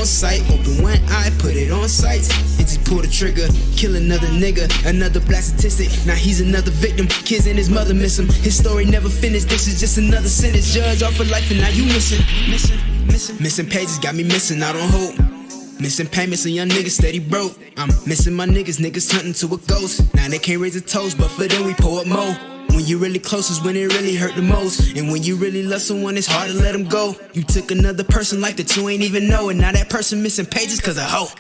sight. Open one eye, put it on sights. It just pull the trigger, kill another nigga, another black statistic. Now he's another victim. Kids and his mother miss him. His story never finished. This is just another sentence. Judge off for life, and now you missing. Missing pages got me missing out on hope. Missing payments, a young nigga steady broke. I'm missing my niggas hunting to a ghost. Now they can't raise a toast, but for them we pour up more. When you really close is when it really hurt the most. And when you really love someone, it's hard to let them go. You took another person's life that you ain't even know, and now that person missing pages cause of hope.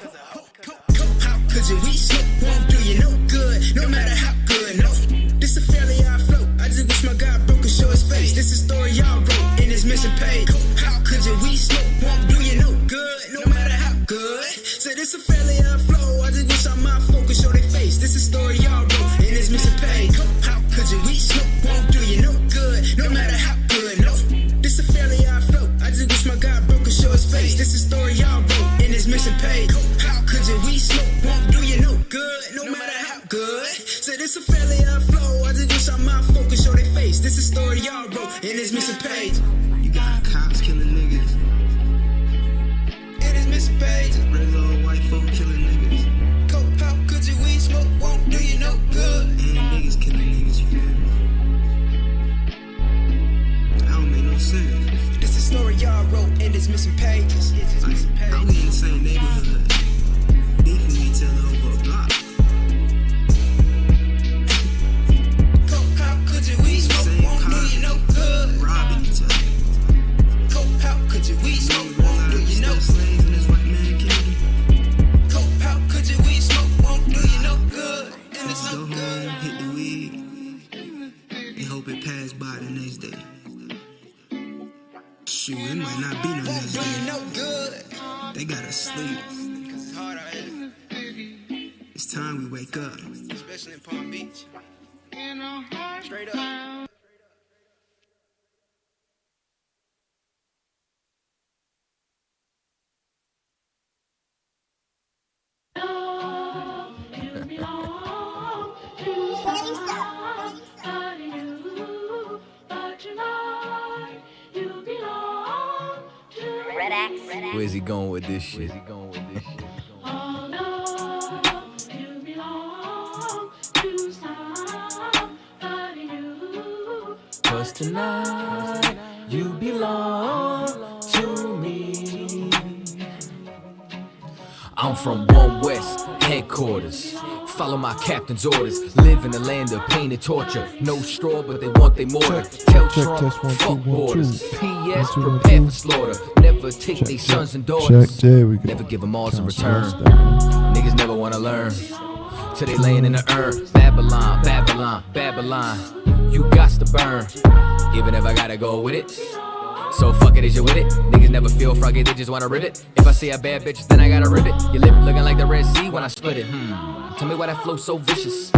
How could you? We smoke won't do you no good, no matter how good, no. This a fairly odd flow. I just wish my God broke and show his face. This is a story y'all wrote in his missing page. How could you? We smoke won't do you no good, no matter how good. Say this a fairly odd flow. I just wish all my focus show their face. This is a story y'all wrote in his missing page. How could you? We smoke won't do you no good, no matter how good, no. This a fairly odd flow. I just wish my God broke and show his face. This is a story y'all wrote in his missing page. How could you? We smoke won't do you no good, no matter how good. Say this a fairly odd flow. I just wish all my focus show their face. This is a story y'all wrote in his missing page. You got cops killing niggas in his missing page. Just regular old white folk killing niggas. How could you? We smoke won't do you no good. And niggas killing niggas, you feel me? That don't make no sense. This is a story y'all wrote in his missing pages. I was in the same neighborhood. Beefing me till over a block. How could you? We smoke won't do you no good. Robbing each other. How could you? We smoke won't do you no good. Slaves in this white man kingdom. How could you? We smoke won't do you no good. And it's no good. Go home, hit the weed, and hope it pass by the next day. Shoot, it might not be no next day. No good. They gotta sleep. It's hard out here. It's time we wake up. Especially in Palm Beach. Straight up. Where's he going with this shit? Cause tonight you belong to me. I'm from One West headquarters. Follow my captain's orders. Live in the land of pain and torture. No straw, but they want they mortar. Tell Trump, fuck borders. P.S. Prepare for slaughter. Never take their sons and daughters. Never give them all in return. Niggas never wanna learn. Till they laying in the urn. Babylon, Babylon, Babylon. You gots to burn. Even if I gotta go with it. So fuck it, is you with it? Niggas never feel froggy, they just wanna rip it. If I see a bad bitch, then I gotta rip it. Your lip looking like the Red Sea when I split it. Tell me why that flow so vicious.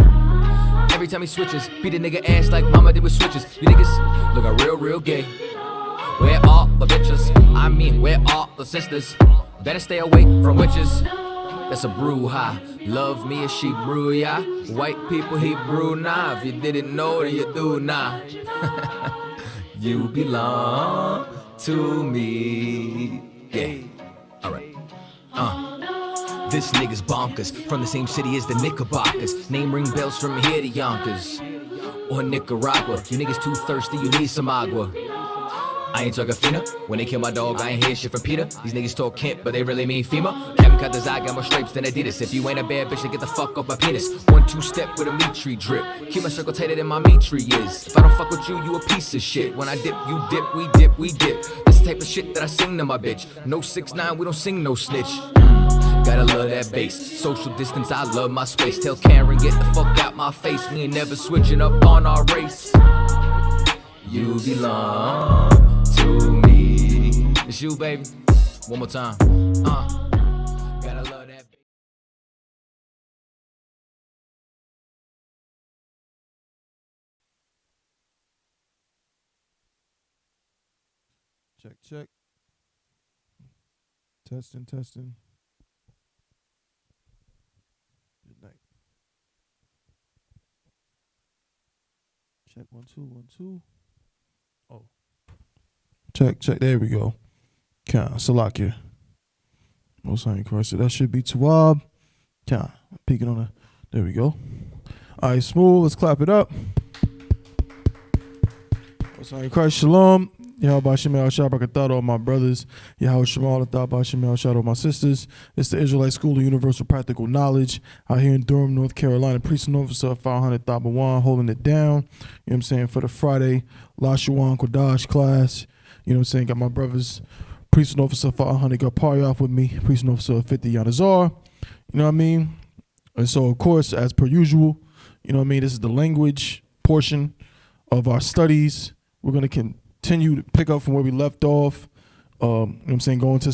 Every time he switches, beat a nigga ass like mama did with switches. You niggas looking real, real gay. Where all the bitches? I mean, where all the sisters? Better stay away from witches. That's a brouhaha. Love me as she brew, yeah. White people, he brew now. If you didn't know, then you do now. You belong to me. Yeah. Alright. This nigga's bonkers. From the same city as the Knickerbockers. Name ring bells from here to Yonkers. Or Nicaragua. You niggas too thirsty, you need some agua. I ain't talking Fina. When they kill my dog, I ain't hear shit from Peter. These niggas talk Kent, but they really mean FEMA. Captain cut the eye, got more stripes than Adidas. If you ain't a bad bitch, then get the fuck off my penis. 1-2 step with a meat tree drip. Keep my circle tighter than my meat tree is. If I don't fuck with you, you a piece of shit. When I dip, you dip, we dip, we dip. This the type of shit that I sing to my bitch. No 6ix9ine, we don't sing no snitch. Gotta love that bass. Social distance, I love my space. Tell Karen, get the fuck out my face. We ain't never switching up on our race. You belong to me. It's you, baby. One more time. Gotta love that. Check, check. Testing, testing. Good night. Check 1 2 1 2. Oh. Check, check. There we go. Salakia. Most High in Christ. So that should be Tawab. Yeah, peeking on the. There we go. All right, smooth. Let's clap it up. Most High in Christ. Shalom. Yahweh Shemel Shabbat all my brothers. Yahweh Shemal Athaba Shemel Shabbat all my sisters. It's the Israelite School of Universal Practical Knowledge out here in Durham, North Carolina. Priest and officer 500 Thabawan holding it down. You know what I'm saying? For the Friday LASHAWAN QADASH class. You know what I'm saying? Got my brothers. Priest and officer 500 got party off with me. Priest and officer 50 Yanazar. You know what I mean? And so, of course, as per usual, you know what I mean? This is the language portion of our studies. We're going to continue to pick up from where we left off. You know what I'm saying? Go into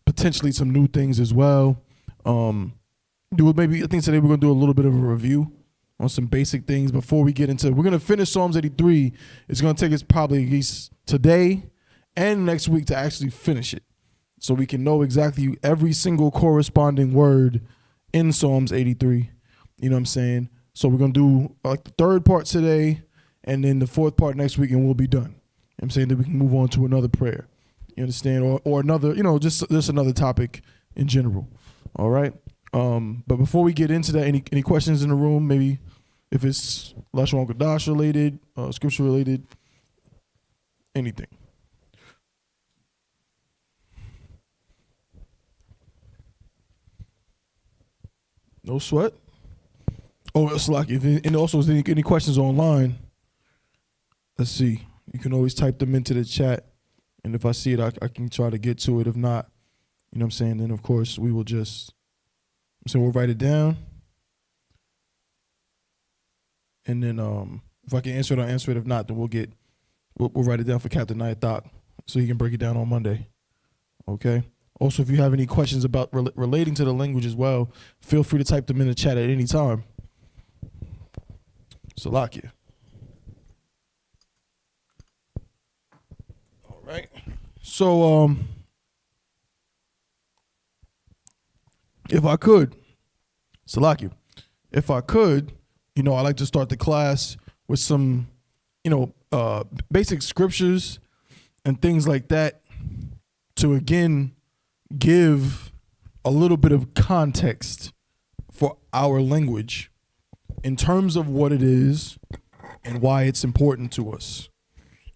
potentially some new things as well. I think today we're going to do a little bit of a review on some basic things before we get into, we're going to finish Psalms 83. It's going to take us probably at least today and next week to actually finish it, so we can know exactly every single corresponding word in Psalms 83. You know what I'm saying? So we're going to do like the third part today and then the fourth part next week, and we'll be done. You know what I'm saying? That we can move on to another prayer. You understand? Or another, you know, just another topic in general. All right? But before we get into that, any questions in the room? Maybe if it's LASHAWAN QADASH related, scripture related, anything. No sweat. Oh, it's like and also if any questions online, let's see. You can always type them into the chat, and if I see it, I can try to get to it. If not, you know what I'm saying, then of course we will just, we'll write it down, and then if I can answer it, I'll answer it. If not, then we'll write it down for Captain Nayathoc so he can break it down on Monday. Okay. Also, if you have any questions about relating to the language as well, feel free to type them in the chat at any time. Salakia. All right. So, if I could, Salakia, you know, I like to start the class with some, you know, basic scriptures and things like that to, again, give a little bit of context for our language in terms of what it is and why it's important to us.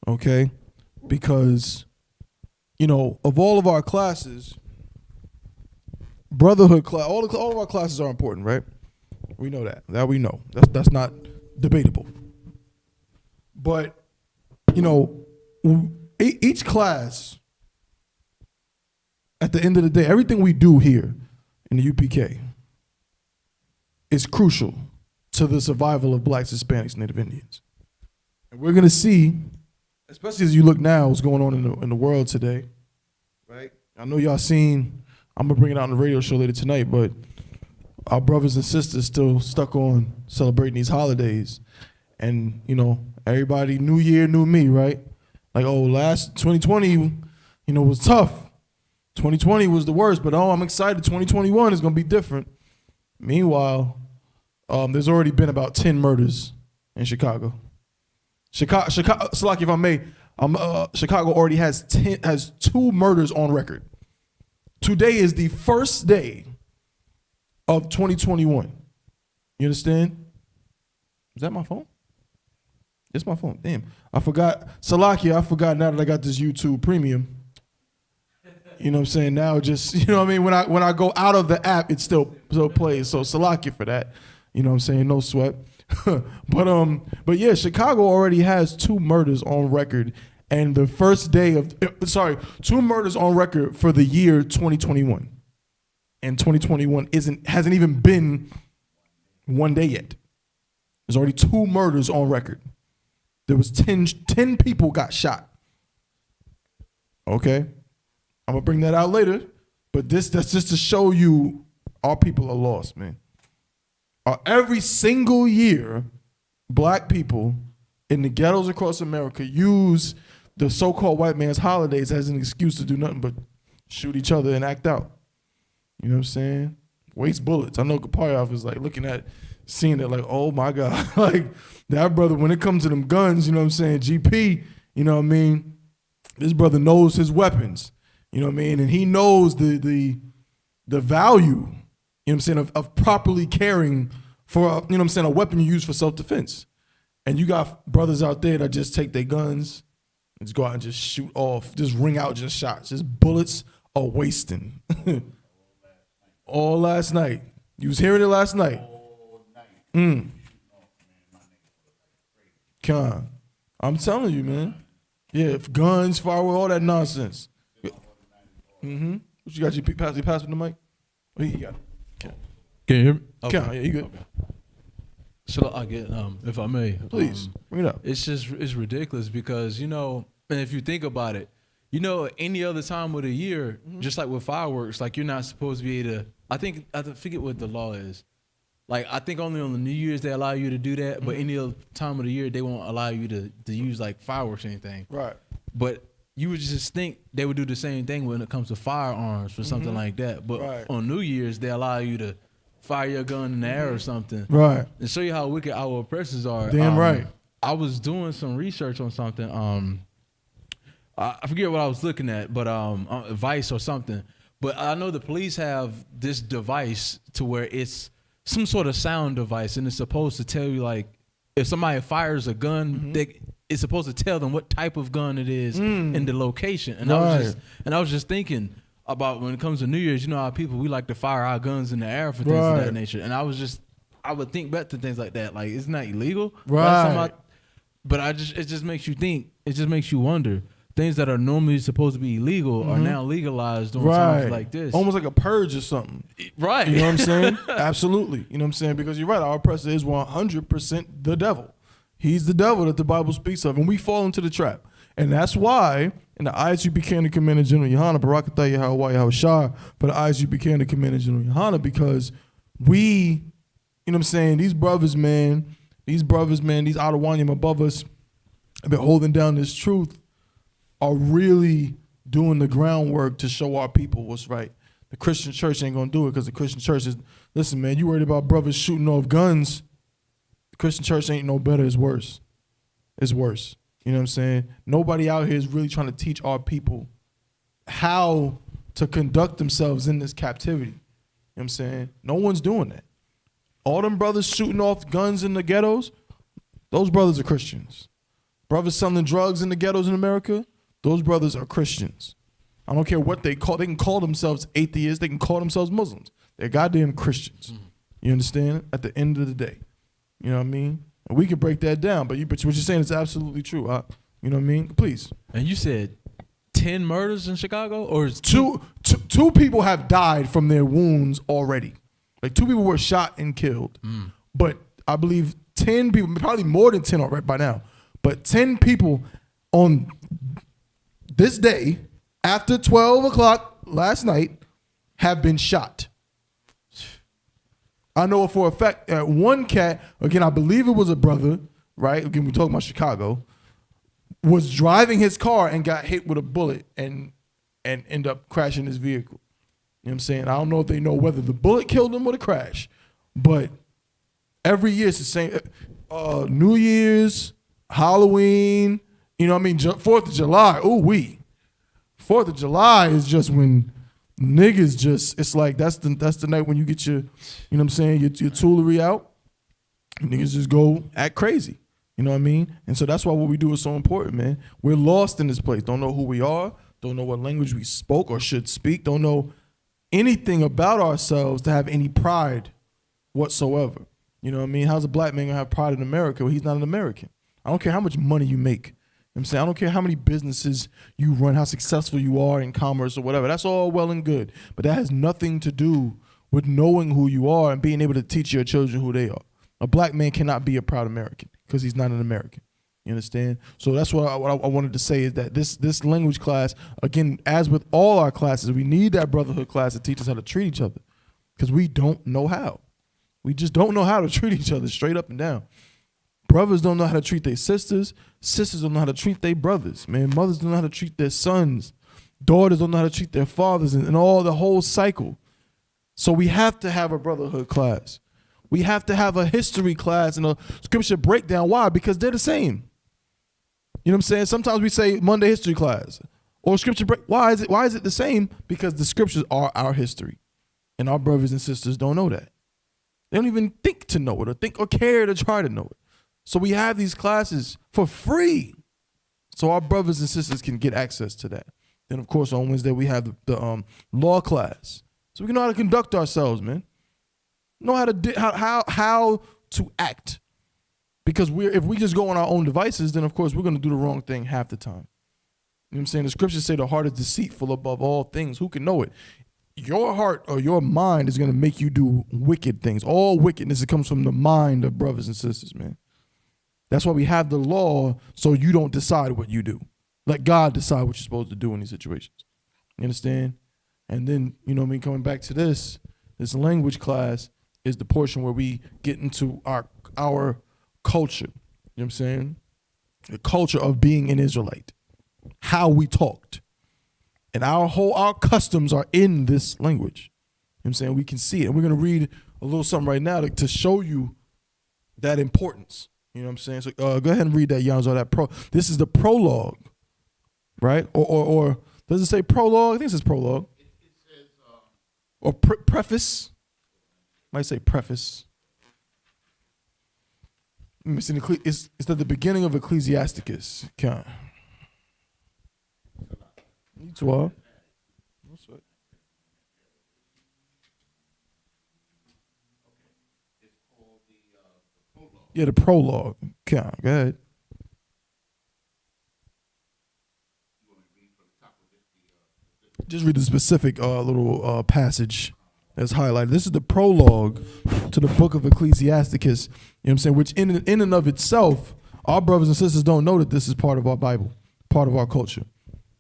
Okay? Because, you know, of all of our classes, brotherhood class, all of our classes are important, right? We know that. That we know. That's not debatable. But, you know, each class, at the end of the day, everything we do here in the UPK is crucial to the survival of blacks, Hispanics, Native Indians. And we're going to see, especially as you look now, what's going on in the world today, right? I know y'all seen, I'm going to bring it out on the radio show later tonight, but our brothers and sisters still stuck on celebrating these holidays. And, you know, everybody, new year, new me, right? Like, oh, last 2020, you know, was tough. 2020 was the worst, but I'm excited. 2021 is going to be different. Meanwhile, there's already been about 10 murders in Chicago. Salaki, if I may, Chicago already has 2 murders on record. Today is the first day of 2021. You understand? Is that my phone? It's my phone. Damn. I forgot. Salaki, I forgot now that I got this YouTube Premium. You know what I'm saying? Now just, you know what I mean? When I go out of the app, it still plays. So Salaki for that. You know what I'm saying? No sweat. But yeah, Chicago already has 2 murders on record. And the first day of, 2 murders on record for the year 2021. And 2021 hasn't even been one day yet. There's already 2 murders on record. There was 10 people got shot. Okay? I'm going to bring that out later, but that's just to show you our people are lost, man. Every single year, black people in the ghettos across America use the so-called white man's holidays as an excuse to do nothing but shoot each other and act out. You know what I'm saying? Waste bullets. I know Kapayev is like looking at, seeing it like, oh my God. Like that brother, when it comes to them guns, you know what I'm saying? GP, you know what I mean? This brother knows his weapons. You know what I mean? And he knows the the value, you know what I'm saying, of properly caring for, you know what I'm saying, a weapon you use for self-defense. And you got brothers out there that just take their guns and just go out and just shoot off, just ring out just shots. Just bullets are wasting. All last night. You was hearing it last night. Con. I'm telling you, man. Yeah, guns, fireworks, all that nonsense. Mm-hmm. What you got? You pass with the mic? What you got? Can you hear me? Okay. Yeah, you good. Okay. Should I get, if I may? Please, bring it up. It's ridiculous because, and if you think about it, any other time of the year, just like with fireworks, like you're not supposed to be able to, I forget what the law is. Like, I think only on the New Year's they allow you to do that, but any other time of the year they won't allow you to use like fireworks or anything. Right. But you would just think they would do the same thing when it comes to firearms or something like that. But on New Year's they allow you to fire your gun in the air or something. Right. And show you how wicked our oppressors are. Damn right. I was doing some research on something. I forget what I was looking at, but Vice or something. But I know the police have this device to where it's some sort of sound device, and it's supposed to tell you, like, if somebody fires a gun, it's supposed to tell them what type of gun it is and the location. And I was just thinking about when it comes to New Year's, how people, we like to fire our guns in the air for things of that nature. And I would think back to things like that. Like, it's not illegal. Right. But it just makes you think. It just makes you wonder. Things that are normally supposed to be illegal are now legalized during times like this. Almost like a purge or something. Right. You know what I'm saying? Absolutely. You know what I'm saying? Because you're right. Our oppressor is 100% the devil. He's the devil that the Bible speaks of. And we fall into the trap. And that's why in the ISUPK and the Commander General Yohana, Barakatah Yahweh Yahushua, for the ISUPK and the Commander General Yohana, because we, you know what I'm saying, these brothers, man, these Adawanyam above us have been holding down this truth, are really doing the groundwork to show our people what's right. The Christian church ain't gonna do it because the Christian church is, listen, man, you worried about brothers shooting off guns. The Christian church ain't no better, it's worse. It's worse. You know what I'm saying? Nobody out here is really trying to teach our people how to conduct themselves in this captivity. You know what I'm saying? No one's doing that. All them brothers shooting off guns in the ghettos, those brothers are Christians. Brothers selling drugs in the ghettos in America, those brothers are Christians. I don't care what they call. They can call themselves atheists. They can call themselves Muslims. They're goddamn Christians. You understand? At the end of the day. You know what I mean? And we can break that down, but what you're saying is absolutely true. You know what I mean? Please. And you said 10 murders in Chicago? Or two people have died from their wounds already. Like 2 people were shot and killed. But I believe 10 people, probably more than 10 already by now, but 10 people on this day, after 12 o'clock last night, have been shot. I know for a fact that one cat, again, I believe it was a brother, right? Again, we're talking about Chicago, was driving his car and got hit with a bullet and ended up crashing his vehicle. You know what I'm saying? I don't know if they know whether the bullet killed him or the crash, but every year it's the same. New Year's, Halloween, you know what I mean? 4th of July, 4th of July is just when niggas just, it's like that's the night when you get your, you know what I'm saying, your toolery out. Niggas just go act crazy. You know what I mean? And so that's why what we do is so important, man. We're lost in this place. Don't know who we are. Don't know what language we spoke or should speak. Don't know anything about ourselves to have any pride whatsoever. You know what I mean? How's a black man gonna have pride in America when he's not an American? I don't care how much money you make. You know what I'm saying? I don't care how many businesses you run, how successful you are in commerce or whatever. That's all well and good. But that has nothing to do with knowing who you are and being able to teach your children who they are. A black man cannot be a proud American because he's not an American. You understand? So that's what I wanted to say is that this language class, again, as with all our classes, we need that brotherhood class to teach us how to treat each other because we don't know how. We just don't know how to treat each other straight up and down. Brothers don't know how to treat their sisters. Sisters don't know how to treat their brothers. Man, mothers don't know how to treat their sons. Daughters don't know how to treat their fathers and all the whole cycle. So we have to have a brotherhood class. We have to have a history class and a scripture breakdown. Why? Because they're the same. You know what I'm saying? Sometimes we say Monday history class or scripture break. Why is it the same? Because the scriptures are our history. And our brothers and sisters don't know that. They don't even think to know it or think or care to try to know it. So we have these classes for free so our brothers and sisters can get access to that. Then, of course, on Wednesday, we have the law class. So we can know how to conduct ourselves, man. Know how to how to act. Because if we just go on our own devices, then, of course, we're going to do the wrong thing half the time. You know what I'm saying? The scriptures say the heart is deceitful above all things. Who can know it? Your heart or your mind is going to make you do wicked things. All wickedness, comes from the mind of brothers and sisters, man. That's why we have the law, so you don't decide what you do. Let God decide what you're supposed to do in these situations. You understand? And then, you know what I mean, coming back to this language class is the portion where we get into our culture. You know what I'm saying? The culture of being an Israelite. How we talked. And our customs are in this language. You know what I'm saying? We can see it. And we're going to read a little something right now to show you that importance. You know what I'm saying? So go ahead and read that, Yanzo. This is the prologue, right? Or does it say prologue? I think it says prologue. It says or preface. Might say preface. It's at the beginning of Ecclesiasticus. Okay. 12. Yeah, the prologue. Okay, go ahead. Just read the specific little passage that's highlighted. This is the prologue to the book of Ecclesiasticus, you know what I'm saying, which in and of itself, our brothers and sisters don't know that this is part of our Bible, part of our culture.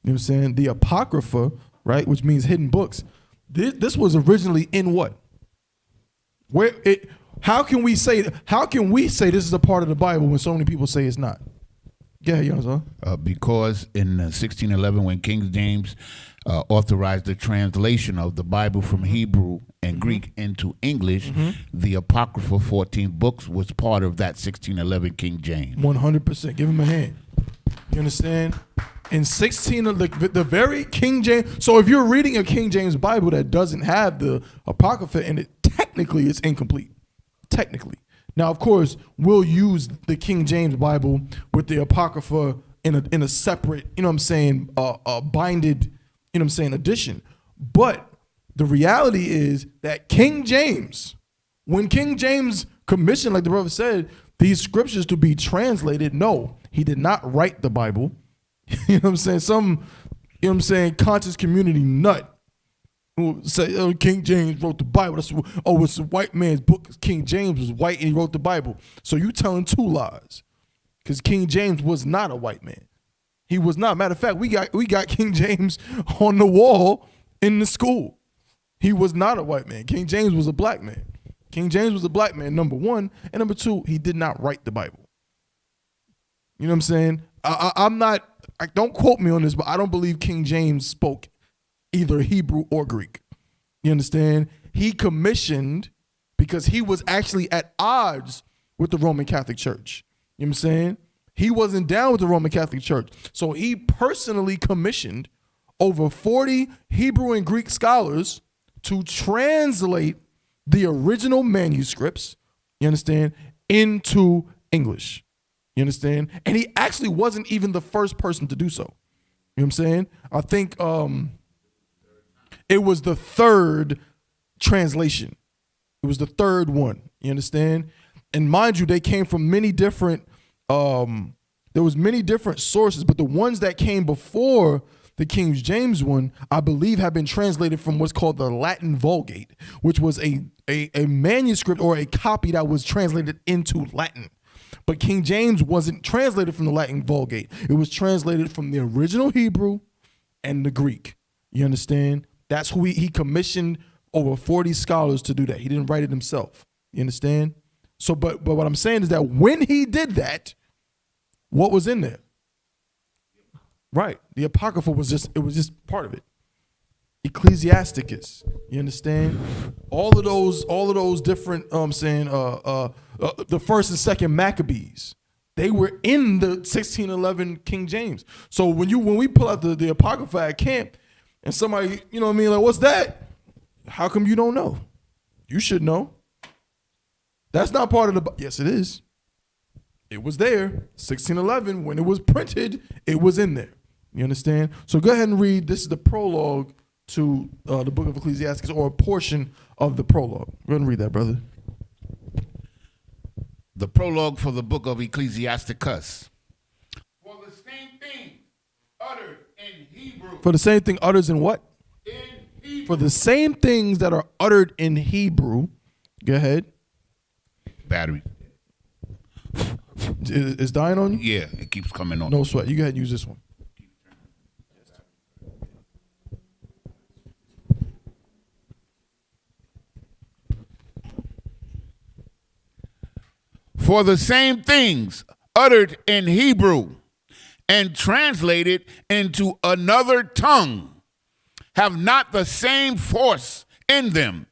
You know what I'm saying? The Apocrypha, right, which means hidden books, this was originally in what? How can we say this is a part of the Bible when so many people say it's not? Yeah, because in 1611, when King James authorized the translation of the Bible from Hebrew and Greek into English, the Apocrypha 14 books was part of that 1611 King James. 100%. Give him a hand. You understand? In the very King James. So if you're reading a King James Bible that doesn't have the Apocrypha in it, technically it's incomplete. Technically. Now, of course, we'll use the King James Bible with the Apocrypha in a separate, you know what I'm saying, binded, you know what I'm saying, edition. But the reality is that King James, when King James commissioned, like the brother said, these scriptures to be translated, no, he did not write the Bible. You know what I'm saying? Some, you know what I'm saying, conscious community nut who say, oh, King James wrote the Bible. It's a white man's book. King James was white and he wrote the Bible. So you telling two lies. Because King James was not a white man. He was not. Matter of fact, we got King James on the wall in the school. He was not a white man. King James was a black man. King James was a black man, number one. And number two, he did not write the Bible. You know what I'm saying? I'm not, don't quote me on this, but I don't believe King James spoke either Hebrew or Greek. You understand? He commissioned because he was actually at odds with the Roman Catholic Church. You know what I'm saying? He wasn't down with the Roman Catholic Church. So he personally commissioned over 40 Hebrew and Greek scholars to translate the original manuscripts, you understand, into English. You understand? And he actually wasn't even the first person to do so. You know what I'm saying? I think it was the third translation. It was the third one. You understand? And mind you, they came from many different, there was many different sources, but the ones that came before the King James one, I believe, have been translated from what's called the Latin Vulgate, which was a manuscript or a copy that was translated into Latin. But King James wasn't translated from the Latin Vulgate. It was translated from the original Hebrew and the Greek. You understand? That's who he commissioned over 40 scholars to do that. He didn't write it himself. You understand? So, but what I'm saying is that when he did that, what was in there? Right. The Apocrypha was just part of it. Ecclesiasticus. You understand? All of those different, the first and second Maccabees, they were in the 1611 King James. So when we pull out the Apocrypha at camp and somebody, you know what I mean, like, what's that? How come you don't know? You should know. That's not part of the. Yes, it is. It was there. 1611, when it was printed, it was in there. You understand? So go ahead and read. This is the prologue to the book of Ecclesiastes, or a portion of the prologue. Go ahead and read that, brother. The prologue for the book of Ecclesiasticus. For the same thing uttered in Hebrew. For the same thing uttered in what? In Hebrew. For the same things that are uttered in Hebrew. Go ahead. Battery. It's dying on you? Yeah, it keeps coming on. No sweat. You go ahead and use this one. For the same things uttered in Hebrew and translated into another tongue have not the same force in them.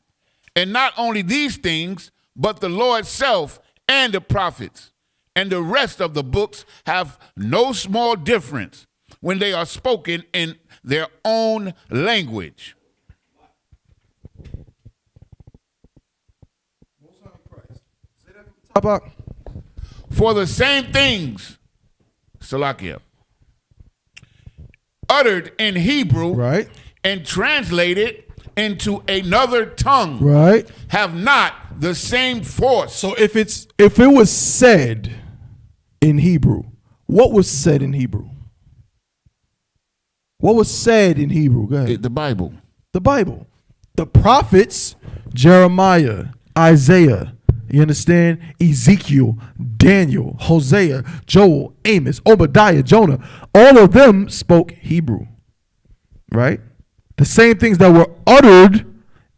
And not only these things, but the Lord self and the prophets and the rest of the books have no small difference when they are spoken in their own language. For the same things, Salakia, uttered in Hebrew, Right. and translated into another tongue, Right. have not the same force. So if it was said in Hebrew, what was said in Hebrew? What was said in Hebrew? Go ahead. The Bible. The Bible. The prophets, Jeremiah, Isaiah, you understand? Ezekiel, Daniel, Hosea, Joel, Amos, Obadiah, Jonah, all of them spoke Hebrew, right? The same things that were uttered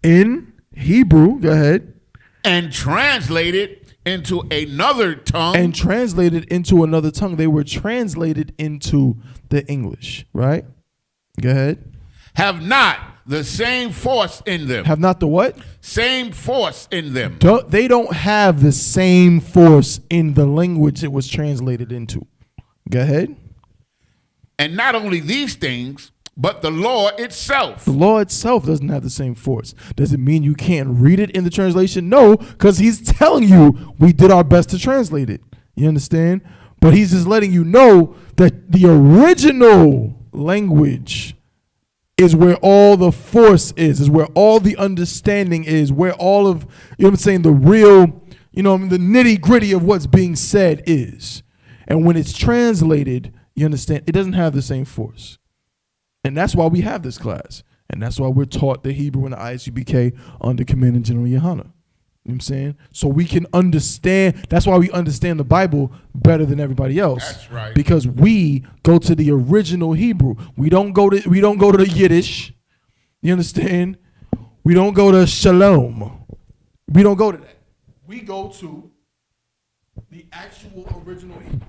in Hebrew, go ahead. And translated into another tongue. And translated into another tongue. They were translated into the English, right? Go ahead. Have not the same force in them. Have not the what? Same force in them. They don't have the same force in the language it was translated into. Go ahead. And not only these things, but the law itself. The law itself doesn't have the same force. Does it mean you can't read it in the translation? No, because he's telling you we did our best to translate it. You understand? But he's just letting you know that the original language is where all the force is where all the understanding is, where all of, you know what I'm saying, the real, you know, the nitty gritty of what's being said is. And when it's translated, you understand, it doesn't have the same force. And that's why we have this class. And that's why we're taught the Hebrew in the ISUPK under Commanding General Yohana. You know what I'm saying? So we can understand, that's why we understand the Bible better than everybody else. That's right. Because we go to the original Hebrew. We don't go to the Yiddish. You understand? We don't go to Shalom. We don't go to that. We go to the actual original Hebrew.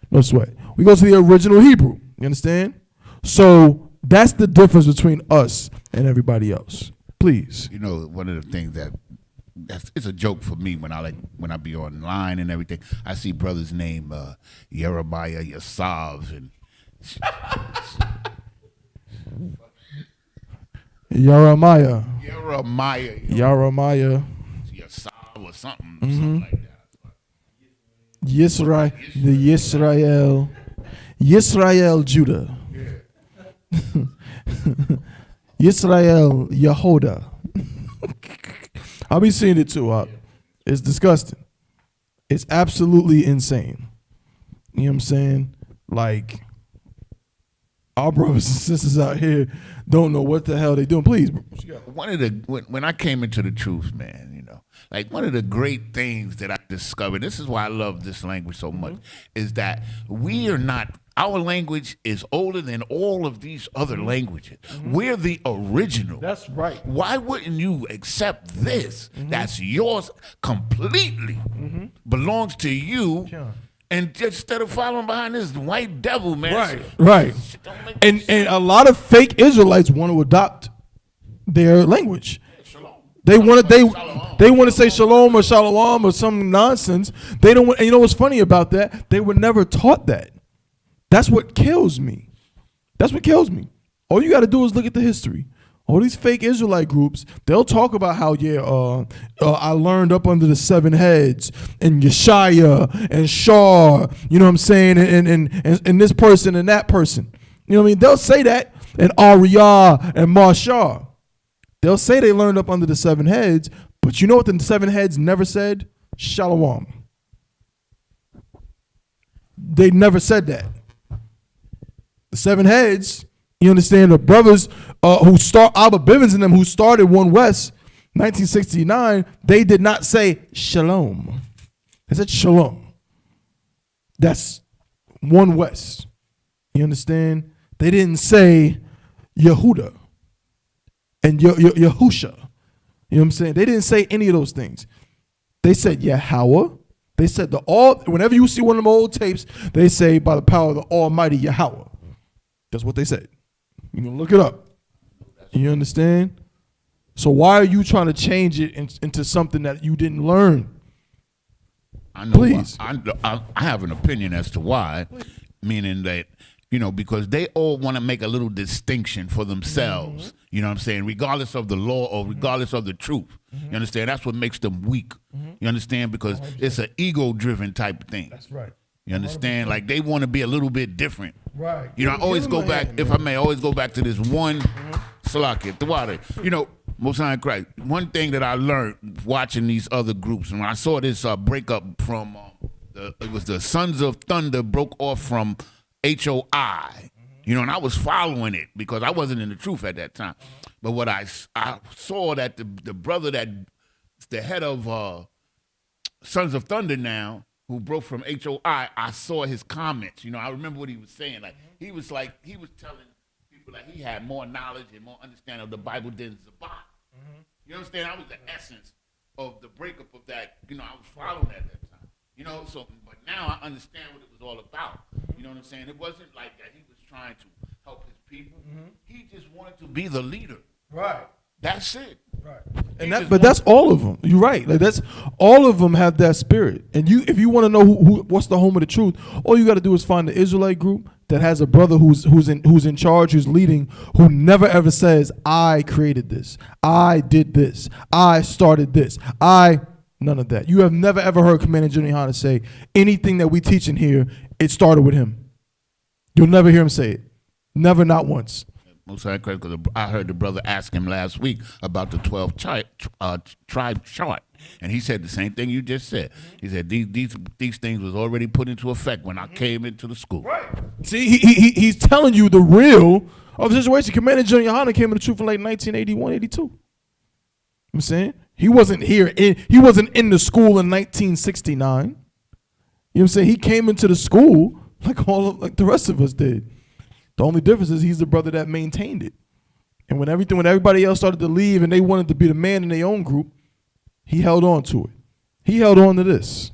No sweat. We go to the original Hebrew. You understand? So that's the difference between us and everybody else. Please. You know, one of the things it's a joke for me when I be online and everything. I see brothers named Jeremiah, Yasav, and Jeremiah, Yasav or something like that. Yisrael, Judah. Yisrael, Yehoda. I'll be seeing it too. It's disgusting. It's absolutely insane. You know what I'm saying? Like, our brothers and sisters out here don't know what the hell they doing. Please. When I came into the truth, man, you know, like one of the great things that I discovered, this is why I love this language so much, is that our language is older than all of these other languages. We're the original. That's right. Why wouldn't you accept this? That's yours completely, belongs to you. Yeah. And instead of following behind this white devil, man. Right. And a lot of fake Israelites want to adopt their language. They want to say shalom or shalom or some nonsense. They don't want, and you know what's funny about that? They were never taught that. That's what kills me. All you got to do is look at the history. All these fake Israelite groups, they'll talk about how, I learned up under the 7 heads and Yeshaya and Shar, you know what I'm saying, and this person and that person. You know what I mean? They'll say that, and Ariyah and Marshar. They'll say they learned up under the 7 heads, but you know what the 7 heads never said? Shalom. They never said that. The 7 heads, you understand, the brothers Abba Bivens and them who started One West, 1969, they did not say shalom. They said shalom. That's One West. You understand? They didn't say Yehuda and Yahusha. You know what I'm saying? They didn't say any of those things. They said Yahweh. They said whenever you see one of them old tapes, they say by the power of the Almighty Yahweh. That's what they said. You can look it up. You understand? So why are you trying to change it into something that you didn't learn? I know. Please. I have an opinion as to why, meaning that, because they all want to make a little distinction for themselves. Mm-hmm. You know what I'm saying? Regardless of the law or regardless of the truth. Mm-hmm. You understand? That's what makes them weak. Mm-hmm. You understand? Because it's an ego-driven type of thing. That's right. You understand? 100%. Like they want to be a little bit different. Right. I always go back, if I may, always go back to this one Salaki, the water. Most High in Christ. One thing that I learned watching these other groups, and when I saw this breakup from, it was the Sons of Thunder broke off from HOI, and I was following it because I wasn't in the truth at that time. But what I saw that the brother that's the head of Sons of Thunder now, who broke from HOI, I saw his comments. I remember what he was saying. Like he was telling people that he had more knowledge and more understanding of the Bible than Zabot. You understand? That was the essence of the breakup of that. I was following at that time. So but now I understand what it was all about. You know what I'm saying? It wasn't like that he was trying to help his people. He just wanted to be the leader. Right. That's it. Right. But that's all of them. You're right. Like that's all of them have that spirit. And if you want to know what's the home of the truth, all you got to do is find the Israelite group that has a brother who's in charge, who's leading, who never ever says, "I created this, I did this, I started this, none of that." You have never ever heard Commander General Yohana say anything that we teach in here. It started with him. You'll never hear him say it. Never, not once. Most high credit, because I heard the brother ask him last week about the 12 tribe chart, and he said the same thing you just said. He said these things was already put into effect when I came into the school. Right. See, he's telling you the real of the situation. Commander General Yohana came into the truth in like 1981, 82. I'm saying he wasn't here. He wasn't in the school in 1969. You know what I'm saying? He came into the school like the rest of us did. The only difference is he's the brother that maintained it. And when everybody else started to leave and they wanted to be the man in their own group, he held on to it. He held on to this.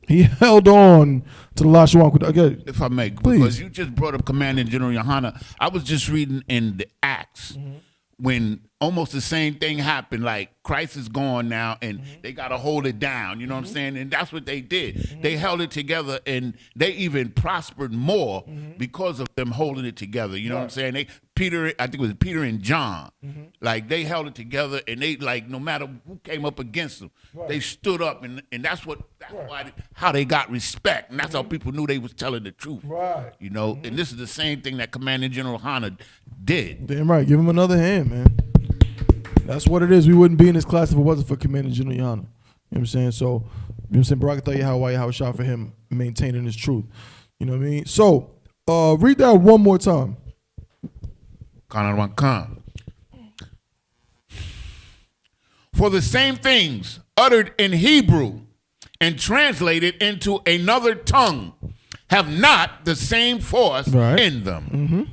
He held on to the LASHAWAN. Okay, if I may, please. Because you just brought up Commander General Yohana. I was just reading in the Acts when almost the same thing happened. Like Christ is gone now, and they got to hold it down. You know what I'm saying? And that's what they did. They held it together, and they even prospered more because of them holding it together. You know what I'm saying? I think it was Peter and John. Like they held it together, and they no matter who came up against them, they stood up, and that's why how they got respect, and that's how people knew they was telling the truth. Right. And this is the same thing that Commander General Yohana did. Damn right. Give him another hand, man. That's what it is. We wouldn't be in this class if it wasn't for Commander General Yohana. You know what I'm saying? So, you know what I'm saying? Barakatah Yahweh, Yahweh Shah for him maintaining his truth. You know what I mean? So, read that one more time. For the same things uttered in Hebrew and translated into another tongue have not the same force in them.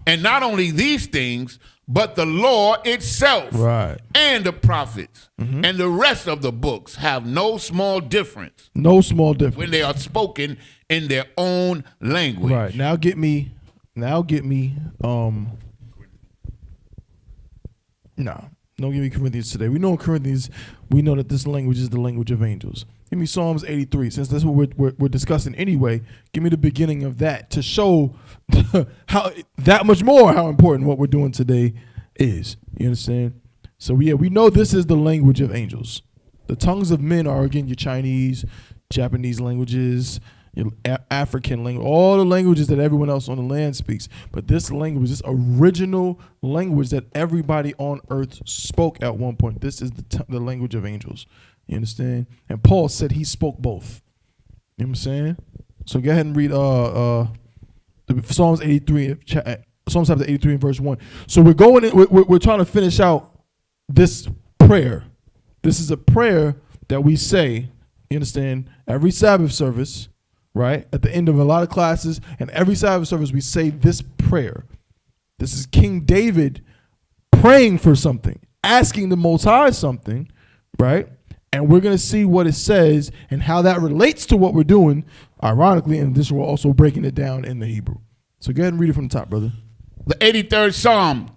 And not only these things, but the law itself and the prophets and the rest of the books have no small difference. No small difference. When they are spoken in their own language. Right. Now get me, don't give me Corinthians today. We know in Corinthians, we know that this language is the language of angels. Give me Psalms 83, since that's what we're discussing anyway. Give me the beginning of that to show how that much more how important what we're doing today is. You understand? So yeah, we know this is the language of angels. The tongues of men are, again, your Chinese, Japanese languages, your African language, all the languages that everyone else on the land speaks. But this language, this original language that everybody on earth spoke at one point, this is the language of angels. You understand? And Paul said he spoke both. You know what I'm saying? So go ahead and read Psalms 83, Psalms chapter 83 and verse 1. So we're going in, we're trying to finish out this prayer. This is a prayer that we say, you understand, every Sabbath service, right? At the end of a lot of classes, and every Sabbath service, we say this prayer. This is King David praying for something, asking the Most High something, right? And we're going to see what it says and how that relates to what we're doing, ironically, and this we're also breaking it down in the Hebrew. So go ahead and read it from the top, brother. The 83rd Psalm,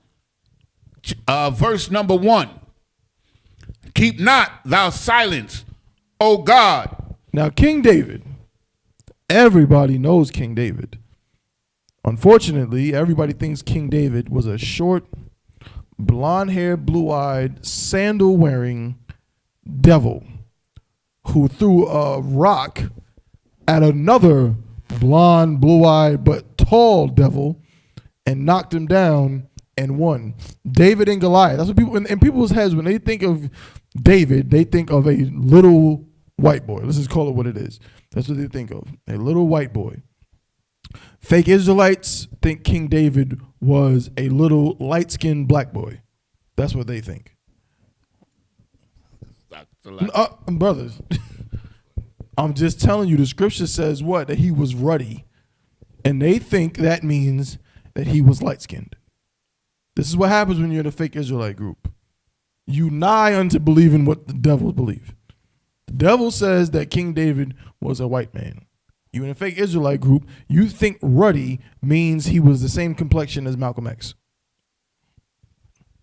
verse number 1. Keep not thou silence, O God. Now, King David, everybody knows King David. Unfortunately, everybody thinks King David was a short, blonde-haired, blue-eyed, sandal-wearing devil who threw a rock at another blonde, blue-eyed, but tall devil and knocked him down and won. David and Goliath. That's what people in people's heads, when they think of David, they think of a little white boy. Let's just call it what it is. That's what they think of, a little white boy. Fake Israelites think King David was a little light-skinned black boy. That's what they think. Brothers, I'm just telling you, the scripture says what? That he was ruddy. And they think that means that he was light-skinned. This is what happens when you're in a fake Israelite group. You nigh unto believing what the devils believe. The devil says that King David was a white man. You in a fake Israelite group, you think ruddy means he was the same complexion as Malcolm X.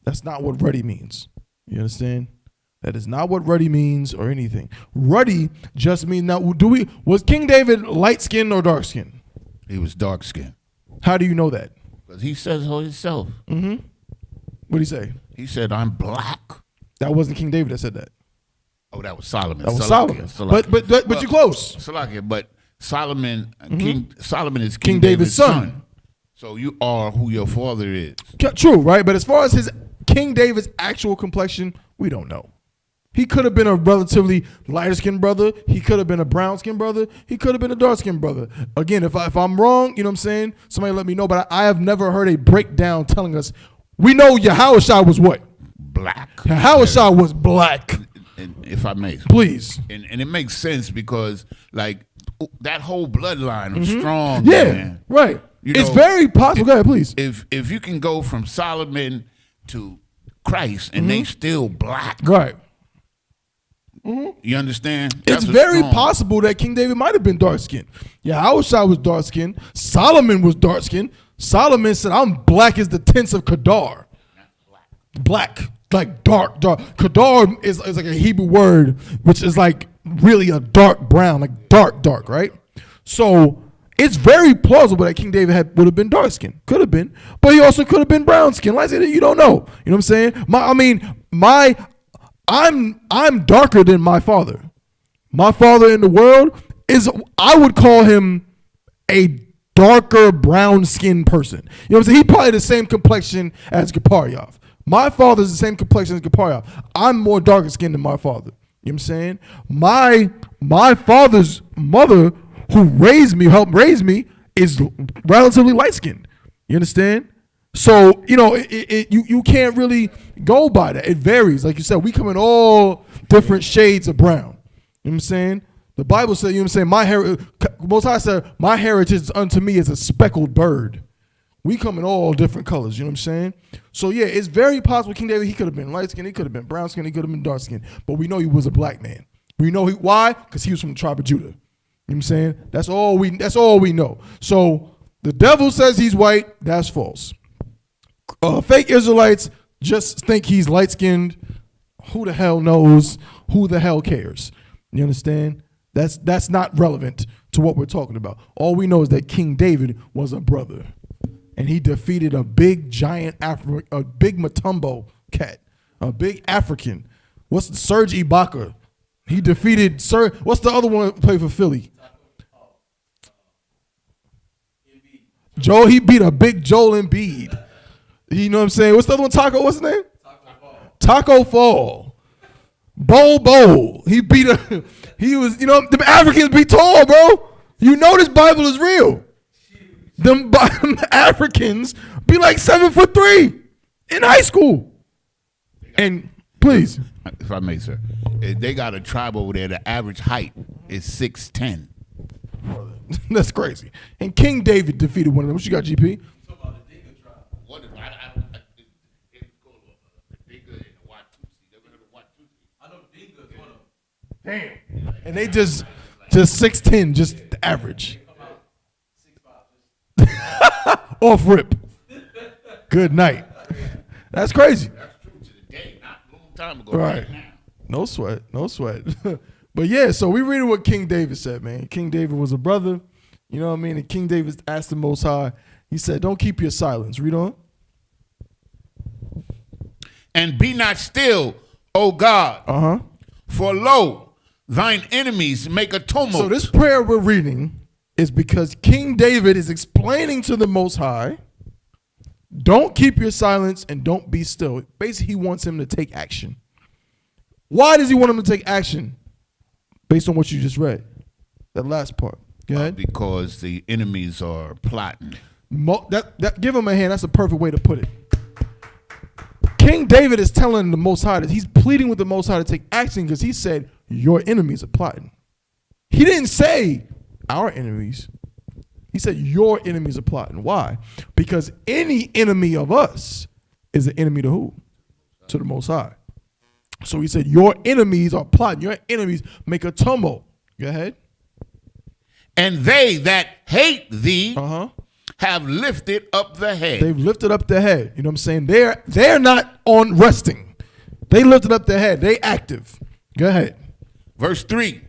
That's not what ruddy means. You understand? That is not what ruddy means or anything. Ruddy just means, now, was King David light-skinned or dark-skinned? He was dark-skinned. How do you know that? Because he says so himself. Mm-hmm. What did he say? He said, I'm black. That wasn't King David that said that. Oh, that was Solomon. That was Solomon. But you're close. Salakia, but Solomon, Solomon is King David's son. So you are who your father is. True, right? But as far as his King David's actual complexion, we don't know. He could have been a relatively lighter-skinned brother. He could have been a brown-skinned brother. He could have been a dark-skinned brother. Again, if I'm wrong, you know what I'm saying? Somebody let me know. But I have never heard a breakdown telling us, we know Yahushua was what? Black. Yahushua was black. And if I may. Please. And it makes sense because, like, that whole bloodline of strong, yeah, man. Right. It's know, very possible. Go ahead, please. If you can go from Solomon to Christ and they still black. Right. You understand? It's very possible that King David might have been dark-skinned. Yahushua was dark-skinned. Solomon was dark-skinned. Solomon said, I'm black as the tents of Kedar. Black. Like dark. Kedar is like a Hebrew word, which is like really a dark brown, like dark, right? So it's very plausible that King David would have been dark-skinned. Could have been. But he also could have been brown-skinned. Like I said, you don't know. You know what I'm saying? I'm darker than my father. My father in the world I would call him a darker brown-skinned person. You know what I'm saying? He probably the same complexion as Gaparyav. My father's the same complexion as Gaparyav. I'm more darker skinned than my father. You know what I'm saying? My father's mother, who helped raise me, is relatively light-skinned. You understand? So, you know, you can't really go by that. It varies. Like you said, we come in all different shades of brown. You know what I'm saying? The Bible said, you know what I'm saying, Most High said, my heritage unto me is a speckled bird. We come in all different colors, you know what I'm saying? So, yeah, it's very possible King David, he could have been light-skinned, he could have been brown-skinned, he could have been dark-skinned. But we know he was a black man. We know why? Because he was from the tribe of Judah. You know what I'm saying? That's all we know. So, the devil says he's white. That's false. Fake Israelites just think he's light-skinned. Who the hell knows? Who the hell cares? You understand? That's not relevant to what we're talking about. All we know is that King David was a brother. and he defeated a big giant a big Matumbo cat, a big African. What's Serge Ibaka? He defeated what's the other one who played for Philly? Joel. He beat a big Joel Embiid. You know what I'm saying? What's the other one? Taco. What's his name? Taco Fall. Bowl. He beat he was, the Africans be tall, bro. You know this Bible is real. Them Africans be like 7'3" in high school. And please. If I may, sir. They got a tribe over there, the average height is 6'10". That's crazy. And King David defeated one of them. What you got, GP? What is Damn. And they just 6'10", just the average. Off rip. Good night. That's crazy. That's true to the day, not a long time ago. Right. Now. No sweat. But yeah, so we reading what King David said, man. King David was a brother. You know what I mean? And King David asked the Most High. He said, don't keep your silence. Read on. And be not still, O God. Uh-huh. For lo, thine enemies make a tumult. So this prayer we're reading is because King David is explaining to the Most High, don't keep your silence and don't be still. Basically, he wants him to take action. Why does he want him to take action? Based on what you just read. That last part. Go ahead. Because the enemies are plotting. Give him a hand. That's a perfect way to put it. King David is telling the Most High that he's pleading with the Most High to take action because he said, your enemies are plotting. He didn't say our enemies. He said your enemies are plotting. Why? Because any enemy of us is an enemy to who? To the Most High. So he said your enemies are plotting. Your enemies make a tumult. Go ahead. And they that hate thee have lifted up the head. They've lifted up their head. You know what I'm saying? They're not on resting. They lifted up their head. They active. Go ahead. Verse 3.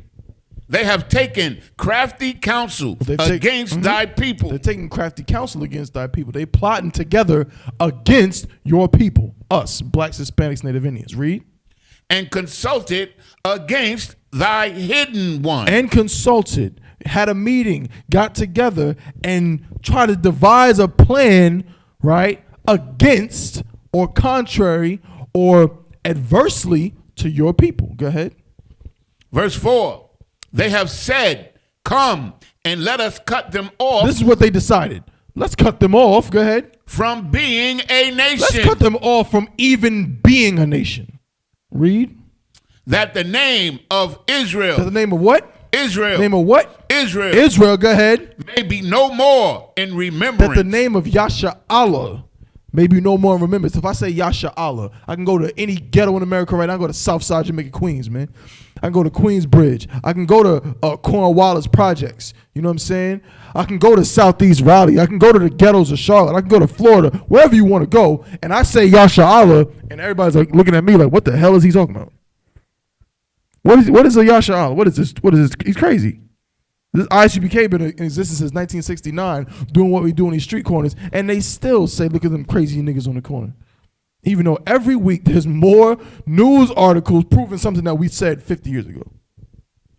They have taken crafty counsel against thy people. They're taking crafty counsel against thy people. They plotting together against your people. Us, blacks, Hispanics, Native Indians. Read. And consulted against thy hidden one. And consulted. Had a meeting, got together, and tried to devise a plan, right, against or contrary or adversely to your people. Go ahead. Verse 4. They have said, come and let us cut them off. This is what they decided. Let's cut them off. Go ahead. From being a nation. Let's cut them off from even being a nation. Read. That the name of Israel. That the name of what? Israel. Name of what? Israel. Israel, go ahead. May be no more in remembrance. That the name of Yasha Allah may be no more in remembrance. If I say Yasha Allah, I can go to any ghetto in America right now. I can go to Southside Jamaica, Queens, man. I can go to Queensbridge. I can go to Cornwallis Projects. You know what I'm saying? I can go to Southeast Raleigh. I can go to the ghettos of Charlotte. I can go to Florida, wherever you want to go. And I say Yasha Allah, and everybody's like looking at me like, what the hell is he talking about? What is a Yasha Allah? What is this? He's crazy. This ISUPK been in existence since 1969, doing what we do on these street corners, and they still say, look at them crazy niggas on the corner. Even though every week there's more news articles proving something that we said 50 years ago.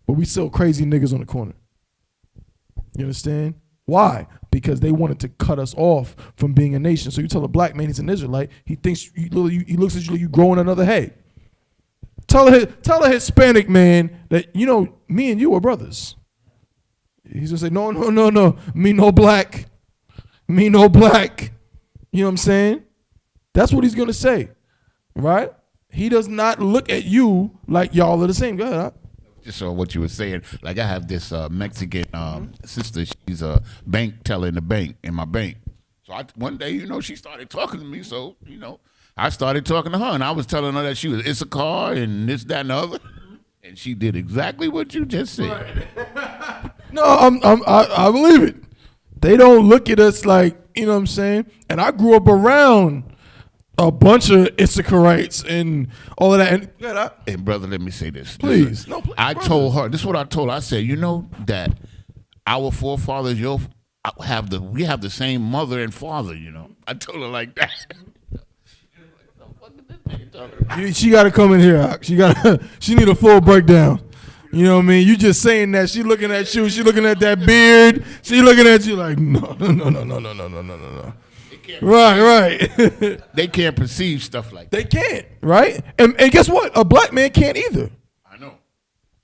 But we still crazy niggas on the corner. You understand? Why? Because they wanted to cut us off from being a nation. So you tell a black man he's an Israelite, he thinks he looks at you like you growing another head. Tell a Hispanic man that, you know, me and you are brothers. He's gonna say, no, me no black. Me no black. You know what I'm saying? That's what he's gonna say, right? He does not look at you like y'all are the same. Go ahead. Huh? Just what you were saying, like I have this Mexican sister. She's a bank teller in my bank. So one day, you know, she started talking to me. So, you know, I started talking to her, and I was telling her that she was Issachar and this, that, and the other. And she did exactly what you just said. Right. No, I believe it. They don't look at us like, you know what I'm saying? And I grew up around a bunch of Issacharites and all of that. And brother, let me say this. Please. I told her, this is what I told her. I said, you know that our forefathers, your we have the same mother and father, you know. I told her like that. She got to come in here. Ak. She need a full breakdown. You know what I mean? You just saying that. She looking at you. She looking at that beard. She looking at you like, no. Right. They can't perceive stuff like that. They can't, right? And guess what? A black man can't either. I know.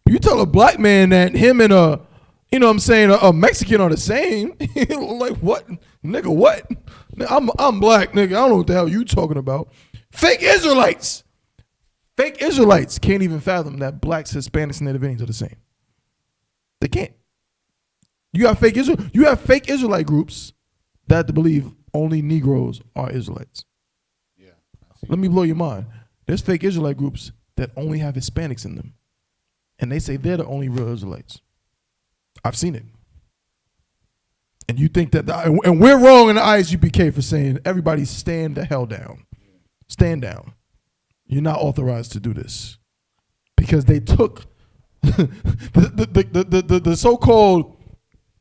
You tell a black man that him and a Mexican are the same. Like what? Nigga, what? I'm black, nigga. I don't know what the hell you talking about. Fake Israelites can't even fathom that blacks, Hispanics, and Native Indians are the same. They can't. You have fake Israelite groups that believe only Negroes are Israelites. Yeah. Let me blow your mind. There's fake Israelite groups that only have Hispanics in them. And they say they're the only real Israelites. I've seen it. And you think that, and we're wrong in the ISUPK for saying everybody stand the hell down. Stand down. You're not authorized to do this. Because they took the so-called,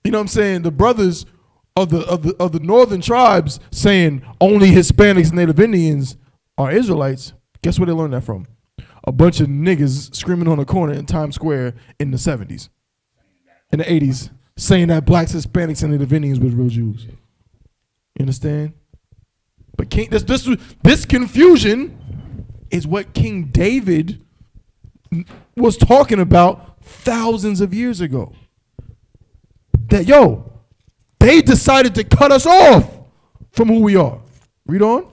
you know what I'm saying, the brothers of the northern tribes saying only Hispanics and Native Indians are Israelites. Guess where they learned that from? A bunch of niggas screaming on a corner in Times Square in the 70s, in the 80s, saying that blacks, Hispanics, and Native Indians were real Jews. You understand? But this confusion is what King David was talking about thousands of years ago. That, they decided to cut us off from who we are. Read on.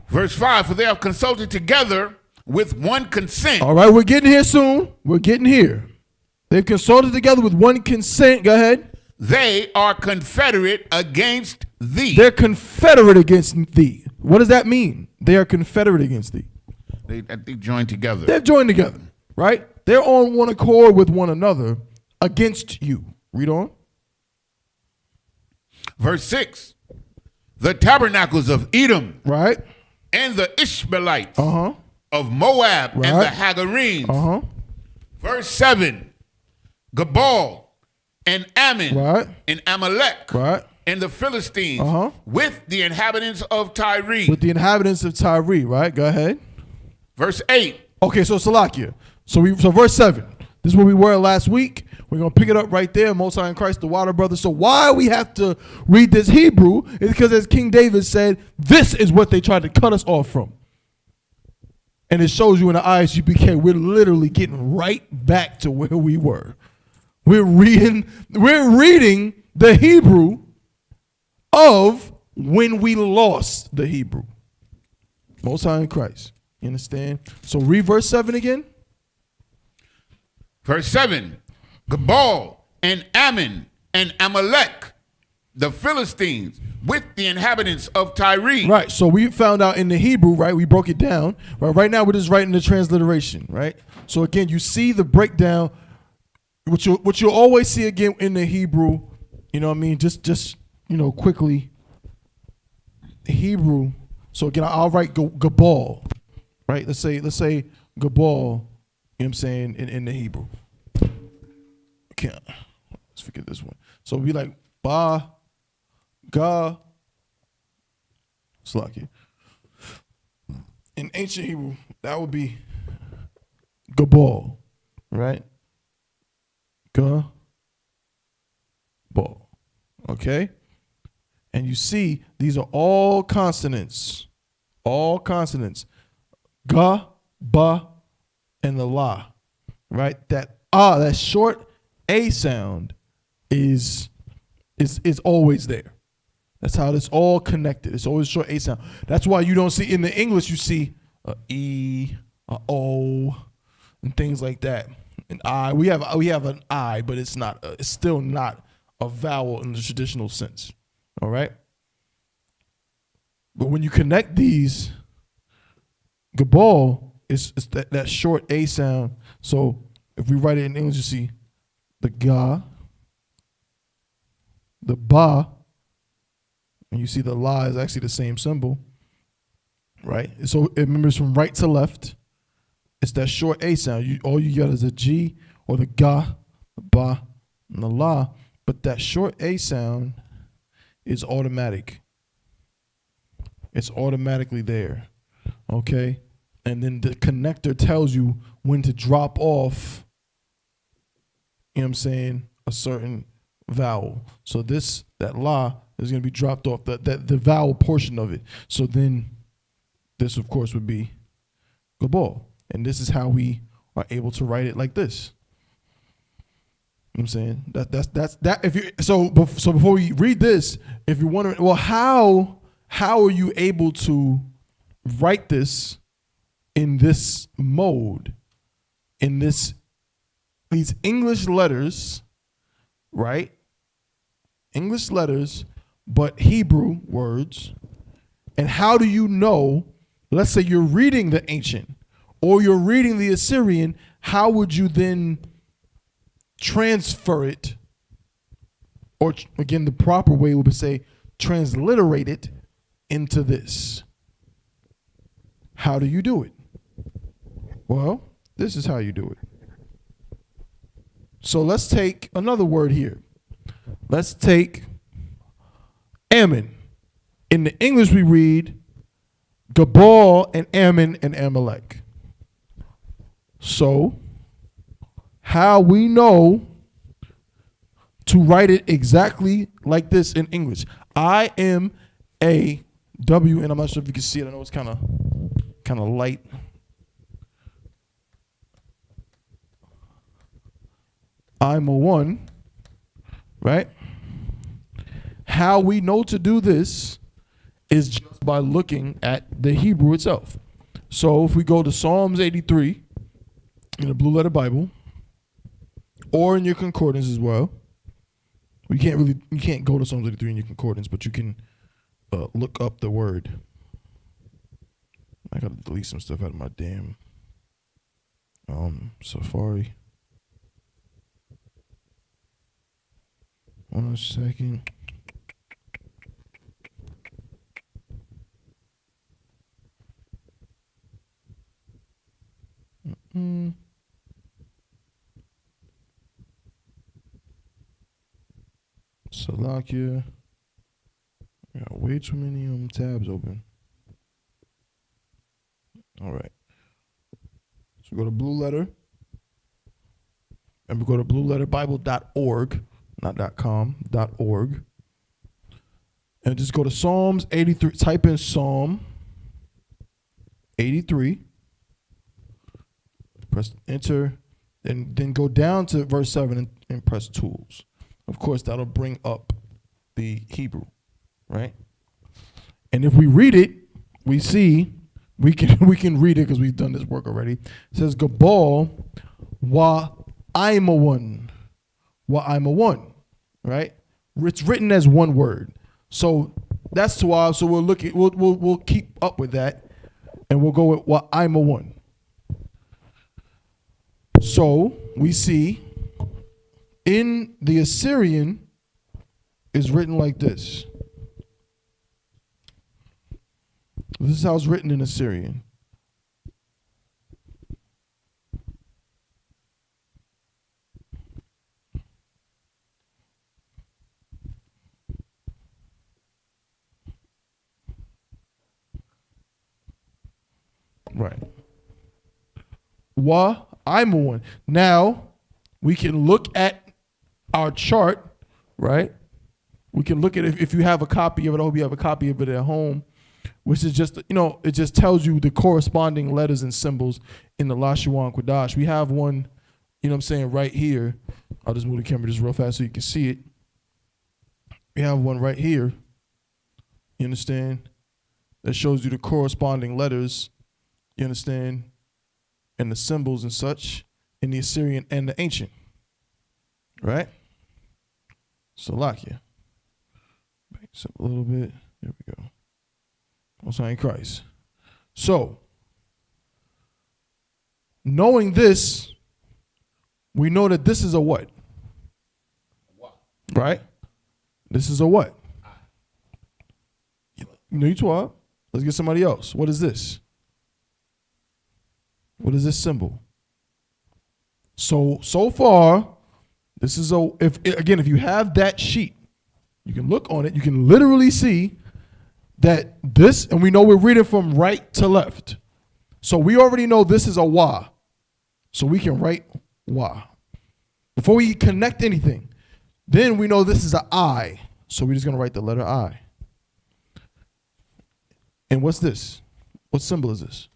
Verse 5, for they have consulted together with one consent. All right, we're getting here soon. We're getting here. They've consulted together with one consent. Go ahead. They are confederate against thee. They're confederate against thee. What does that mean? They are confederate against thee. They joined together. They've joined together, right? They're on one accord with one another against you. Read on. Verse 6, the tabernacles of Edom, right, and the Ishmaelites of Moab, and the Hagarenes. Verse 7, Gabal and Ammon, and Amalek, and the Philistines, with the inhabitants of Tyre. With the inhabitants of Tyre, right? Go ahead. Verse 8. Okay, so Salakia. So verse 7. This is where we were last week. We're going to pick it up right there. Most High in Christ, the Water Brothers. So why we have to read this Hebrew is because, as King David said, this is what they tried to cut us off from. And it shows you in the ISUPK, we're literally getting right back to where we were. We're reading the Hebrew of when we lost the Hebrew. Most High in Christ. You understand? So read verse 7 again. Verse 7, Gabal and Ammon and Amalek, the Philistines, with the inhabitants of Tyre. Right, so we found out in the Hebrew, right, we broke it down. Right now we're just writing the transliteration, right? So again, you see the breakdown, which you'll always see again in the Hebrew, you know what I mean? Just quickly, the Hebrew. So again, I'll write Gabal, right? Let's say Gabal. You know what I'm saying, in the Hebrew. Okay, let's forget this one. So we like ba, ga, Slacky. In ancient Hebrew, that would be Gabal, right? Ga, ball. Okay? And you see, these are all consonants. All consonants. Ga, ba, and the la, right? That short A sound is always there. That's how it's all connected. It's always short A sound. That's why you don't see in the English, you see a E, a O, and things like that. An I. We have an I, but it's still not a vowel in the traditional sense. All right. But when you connect these, Gabal, it's that short A sound. So if we write it in English, you see the ga, the ba, and you see the la is actually the same symbol, right? So it remembers from right to left. It's that short A sound. All you got is a G or the ga ba, and the la, but that short A sound is automatic. It's automatically there, okay? And then the connector tells you when to drop off, you know what I'm saying, a certain vowel. So that la is going to be dropped off, the vowel portion of it. So then this, of course, would be gabal. And this is how we are able to write it like this. You know what I'm saying? That's if you so before we read this, if you're wondering, well, how are you able to write this in this mode, in these English letters, right? English letters, but Hebrew words. And how do you know, let's say you're reading the ancient or you're reading the Assyrian, how would you then transfer it? Or again, the proper way would be say transliterate it into this. How do you do it? Well, this is how you do it. So let's take another word here. Let's take Ammon. In the English we read Gabal and Ammon and Amalek. So how we know to write it exactly like this in English. IMAW, and I'm not sure if you can see it. I know it's kind of light. I'm a one, right? How we know to do this is just by looking at the Hebrew itself. So if we go to Psalms 83 in the Blue Letter Bible, or in your concordance as well, you can't go to Psalms 83 in your concordance, but you can look up the word. I gotta delete some stuff out of my damn Safari. One second. Salakia. I got way too many tabs open. All right. So go to Blue Letter. And we go to blueletterbible.org, not .com, .org. And just go to Psalms 83. Type in Psalm 83. Press enter. And then go down to verse 7 and press tools. Of course, that'll bring up the Hebrew, right? And if we read it, we see we can read it because we've done this work already. It says Gabal wa I'm a one, right? It's written as one word, so that's 12. So we'll keep up with that, and we'll go with wa I'm a one. So we see in the Assyrian is written like this. This is how it's written in Assyrian. Right. Wa, I'm a one. Now, we can look at our chart, right? We can look at it if you have a copy of it. I hope you have a copy of it at home, which is just, it just tells you the corresponding letters and symbols in the LASHAWAN QADASH. We have one, right here. I'll just move the camera just real fast so you can see it. We have one right here, you understand, that shows you the corresponding letters, you understand, and the symbols and such in the Assyrian and the ancient, right? Salakia. Back this up a little bit. There we go. Most High in Christ. So, knowing this, we know that this is a what? Right? This is a what? You 12. Let's get somebody else. What is this? What is this symbol? So far, This is if you have that sheet, you can look on it. You can literally see that this, and we know we're reading from right to left. So we already know this is a wa. So we can write wa. Before we connect anything, then we know this is an I. So we're just going to write the letter I. And what's this? What symbol is this?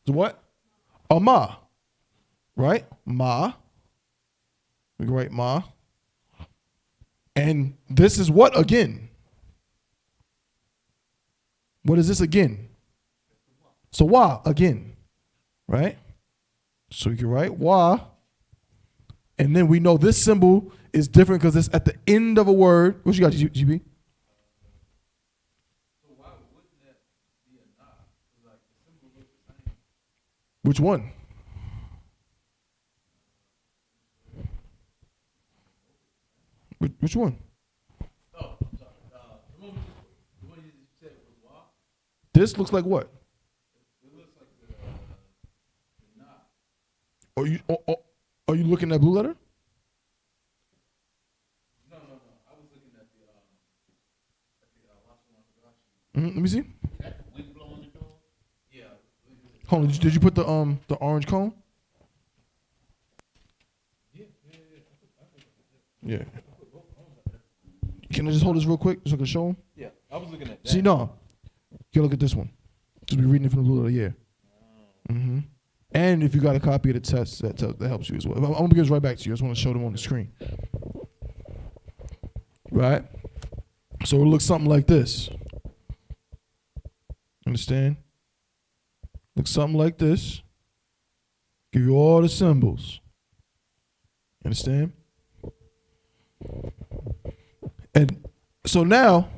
It's what? A ma. Right? Ma. We can write ma. And this is what again? What is this again? So wa again. Right? So we can write wa. And then we know this symbol is different because it's at the end of a word. What you got, GB? So why wouldn't that be a na? Like the symbol looks the same. Which one? Which one? Oh, sorry. The one you said was wa? This looks like what? It looks like the na. Are you looking at blue letter? No. I was looking at the LASHAWAN. Let me see. Wind blowing the door? Yeah. Hold on. Did you put the orange cone? Yeah. Can I just hold this real quick so I can show them? Yeah, I was looking at that. See, no. You can look at this one. Just be reading it from the blue letter. Yeah. Mm-hmm. And if you got a copy of the test, that helps you as well. I'm going to give this right back to you. I just want to show them on the screen. Right? So it looks something like this. Understand? Looks something like this. Give you all the symbols. Understand? And so now,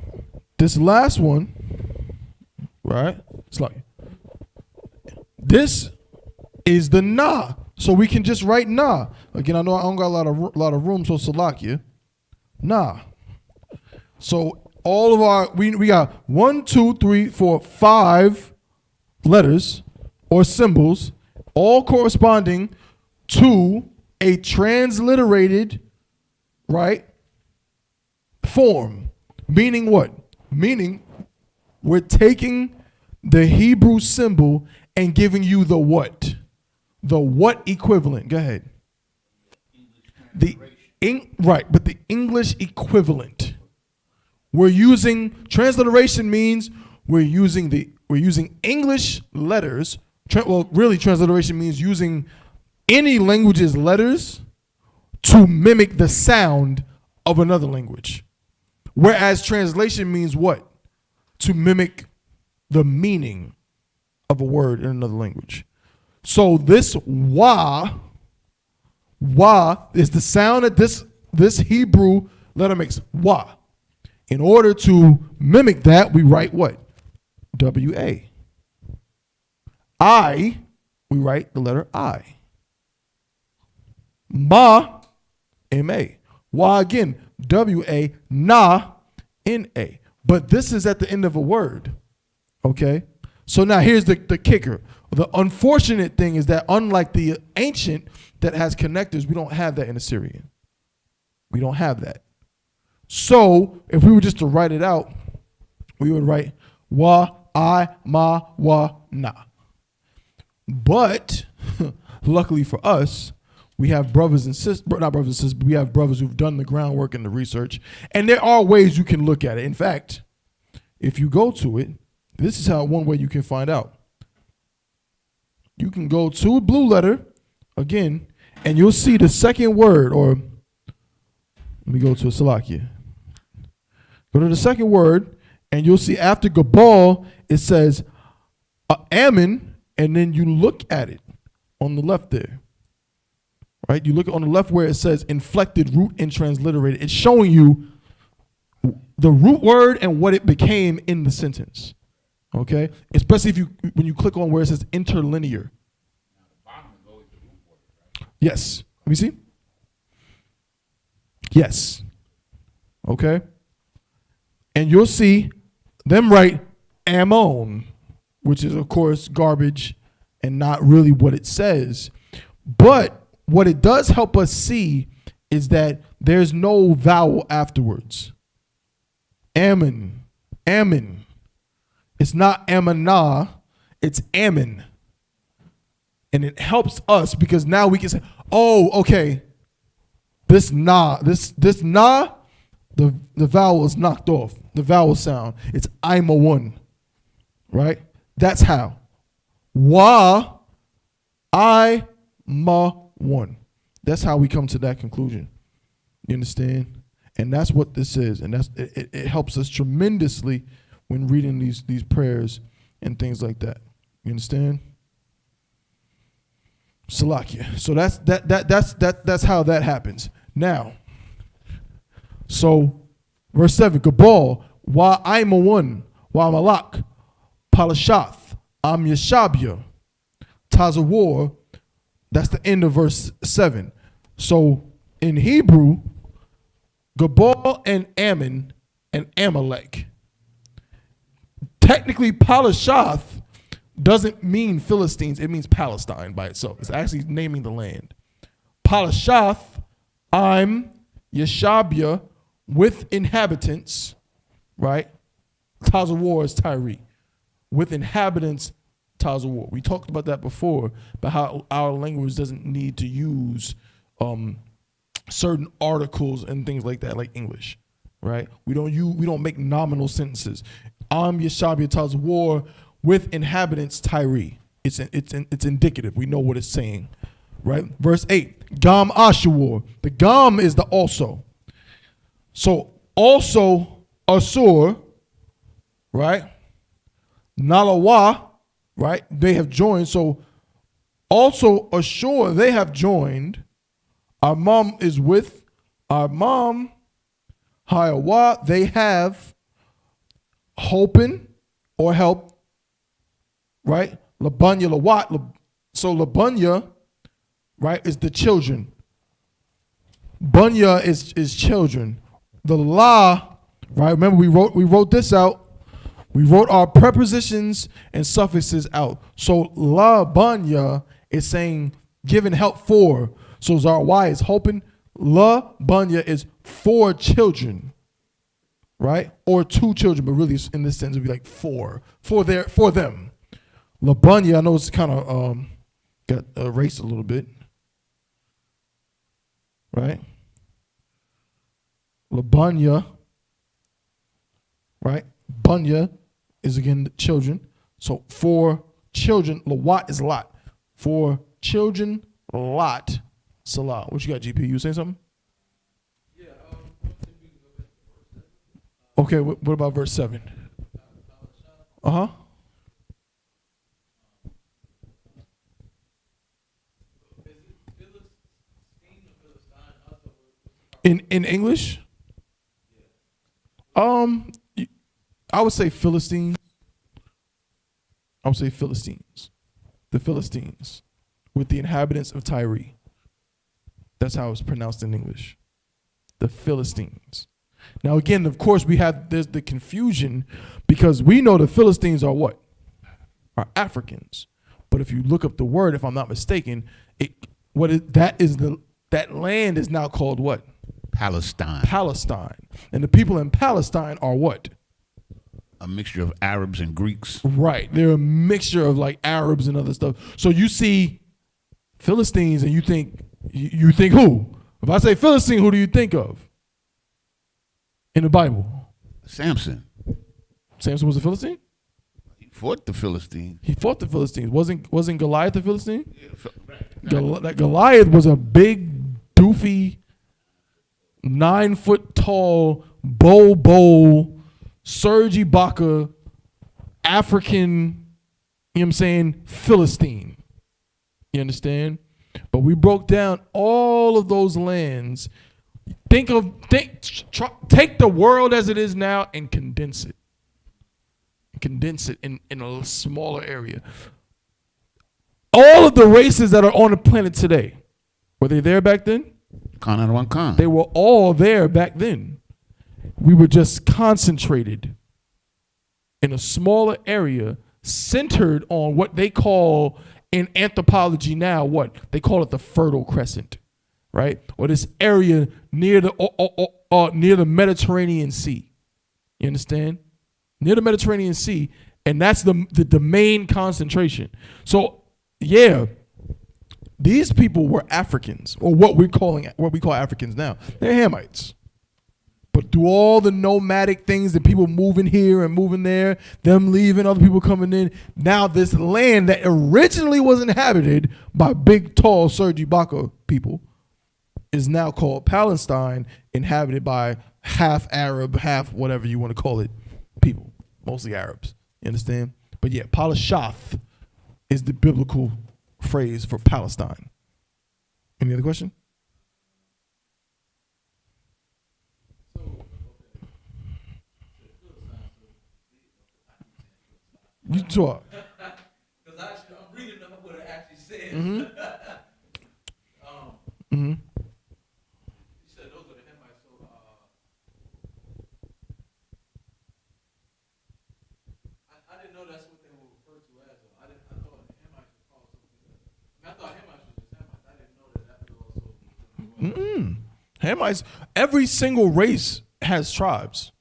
this last one, right? It's like, this is the na. So we can just write na. Again, I know I don't got a lot of room, so Salakia. Na. So all of our, we got 1, 2, 3, 4, 5 letters or symbols, all corresponding to a transliterated, right, form. Meaning what? Meaning we're taking the Hebrew symbol and giving you the what? The what equivalent? Go ahead. Right, but the English equivalent. We're using transliteration means we're using English letters. Really, transliteration means using any language's letters to mimic the sound of another language. Whereas translation means what? To mimic the meaning of a word in another language. So this wa is the sound that this Hebrew letter makes, wa. In order to mimic that, we write what? W-A. I, we write the letter I. Ma, M-A. Wa again, W-A, na, N-A. But this is at the end of a word, okay? So now here's the kicker. The unfortunate thing is that unlike the ancient that has connectors, we don't have that in Assyrian. We don't have that. So if we were just to write it out, we would write wa, I, ma, wa, na. But luckily for us, we have brothers and sisters, not brothers and sisters, but we have brothers who've done the groundwork and the research. And there are ways you can look at it. In fact, if you go to it, this is how one way you can find out. You can go to a blue letter, again, and you'll see the second word, or let me go to a Salakia. Go to the second word, and you'll see after Gabal, it says Ammon, and then you look at it on the left there. Right? You look on the left where it says inflected, root, and transliterated. It's showing you the root word and what it became in the sentence. Okay? Especially when you click on where it says interlinear. Yes. Let me see. Yes. Okay? And you'll see them write Ammon, which is, of course, garbage and not really what it says. But what it does help us see is that there's no vowel afterwards. Ammon. Ammon. It's not Ammonah, it's Ammon. And it helps us because now we can say, oh, okay, this nah, the vowel is knocked off. The vowel sound. It's I'm a one. Right? That's how. Wa, I, ma, one. That's how we come to that conclusion. You understand? And that's what this is. And it helps us tremendously when reading these prayers and things like that. You understand? Salakia. So that's how that happens. Now, so verse 7, Gabal, wa I'm a one, wa malak, palashath, am yeshabya, tazawar. That's the end of verse 7. So in Hebrew, Gabal and Ammon and Amalek. Technically, Palashath doesn't mean Philistines. It means Palestine by itself. It's actually naming the land. Palashath, I'm Yeshabia with inhabitants, right? Tazawar is Tyre. With inhabitants, Tazawar. We talked about that before, about how our language doesn't need to use certain articles and things like that, like English, right? We don't make nominal sentences. Am Yeshabia Tazawar with inhabitants Tyre. It's indicative. We know what it's saying, right? Verse 8, Gam Ashur. The Gam is the also. So also Asur, right? Nalawa, right? They have joined. So also Ashur, they have joined. Our mom is with our mom. Hayawa, they have hoping or help. Right? Labunya, Lawat. So Labunya, right, is the children. Bunya is children. The La, right? Remember we wrote this out. We wrote our prepositions and suffixes out. So La Bunya is saying giving help for. So Zarwai is hoping. La Bunya is for children. Right? Or two children, but really in this sense it would be like for them. Labunya, I know it's kind of got erased a little bit, right? Labunya, right? Bunya is again the children. So for children, Lawat is lot. For children, lot, Salah. What you got, GP? You saying something? Yeah. Okay. What about verse 7? Uh-huh. In English, I would say Philistines. I would say Philistines. The Philistines with the inhabitants of Tyre. That's how it's pronounced in English. The Philistines. Now again, of course, there's the confusion because we know the Philistines are what? Are Africans. But if you look up the word, if I'm not mistaken, that land is now called what? Palestine. Palestine. And the people in Palestine are what? A mixture of Arabs and Greeks. Right. They're a mixture of like Arabs and other stuff. So you see Philistines and you think who? If I say Philistine, who do you think of in the Bible? Samson. Samson was a Philistine? He fought the Philistines. He fought the Philistines. Wasn't Goliath the Philistine? Yeah, That Goliath was a big, doofy, 9-foot tall, bow, Serge Ibaka, African, you know what I'm saying, Philistine. You understand? But we broke down all of those lands. Take the world as it is now and condense it. Condense it in a smaller area. All of the races that are on the planet today, were they there back then? Khan. They were all there back then. We were just concentrated in a smaller area centered on what they call in anthropology now, what they call it, the Fertile Crescent, right? Or this area near the Mediterranean Sea. You understand? Near the Mediterranean Sea, and that's the main concentration. So yeah, these people were Africans, or what we call Africans now. They're Hamites. But through all the nomadic things, the people moving here and moving there, them leaving, other people coming in, now this land that originally was inhabited by big, tall Serge Ibaka people is now called Palestine, inhabited by half Arab, half whatever you want to call it, people, mostly Arabs. You understand? But yeah, Palashath is the biblical phrase for Palestine. Any other question? You talk. Because I'm reading up what it actually says. Mm-hmm. You said those are the Hamites. So, I didn't know that's what they were referred to as. I thought Hamites was called something else. I thought Hamites was just Hamites. I didn't know that was also. Hamites. Every single race has tribes.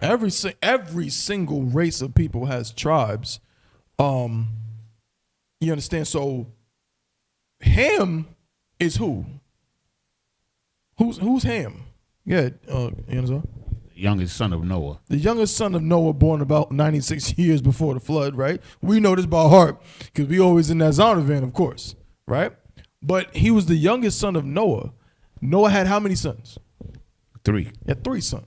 Every single race of people has tribes. You understand? So Ham is who? Who's Ham? Yeah, you understand? Youngest son of Noah. The youngest son of Noah, born about 96 years before the flood, right? We know this by heart because we always in that Zonovan, of course, right? But he was the youngest son of Noah. Noah had how many sons? 3. He had 3 sons.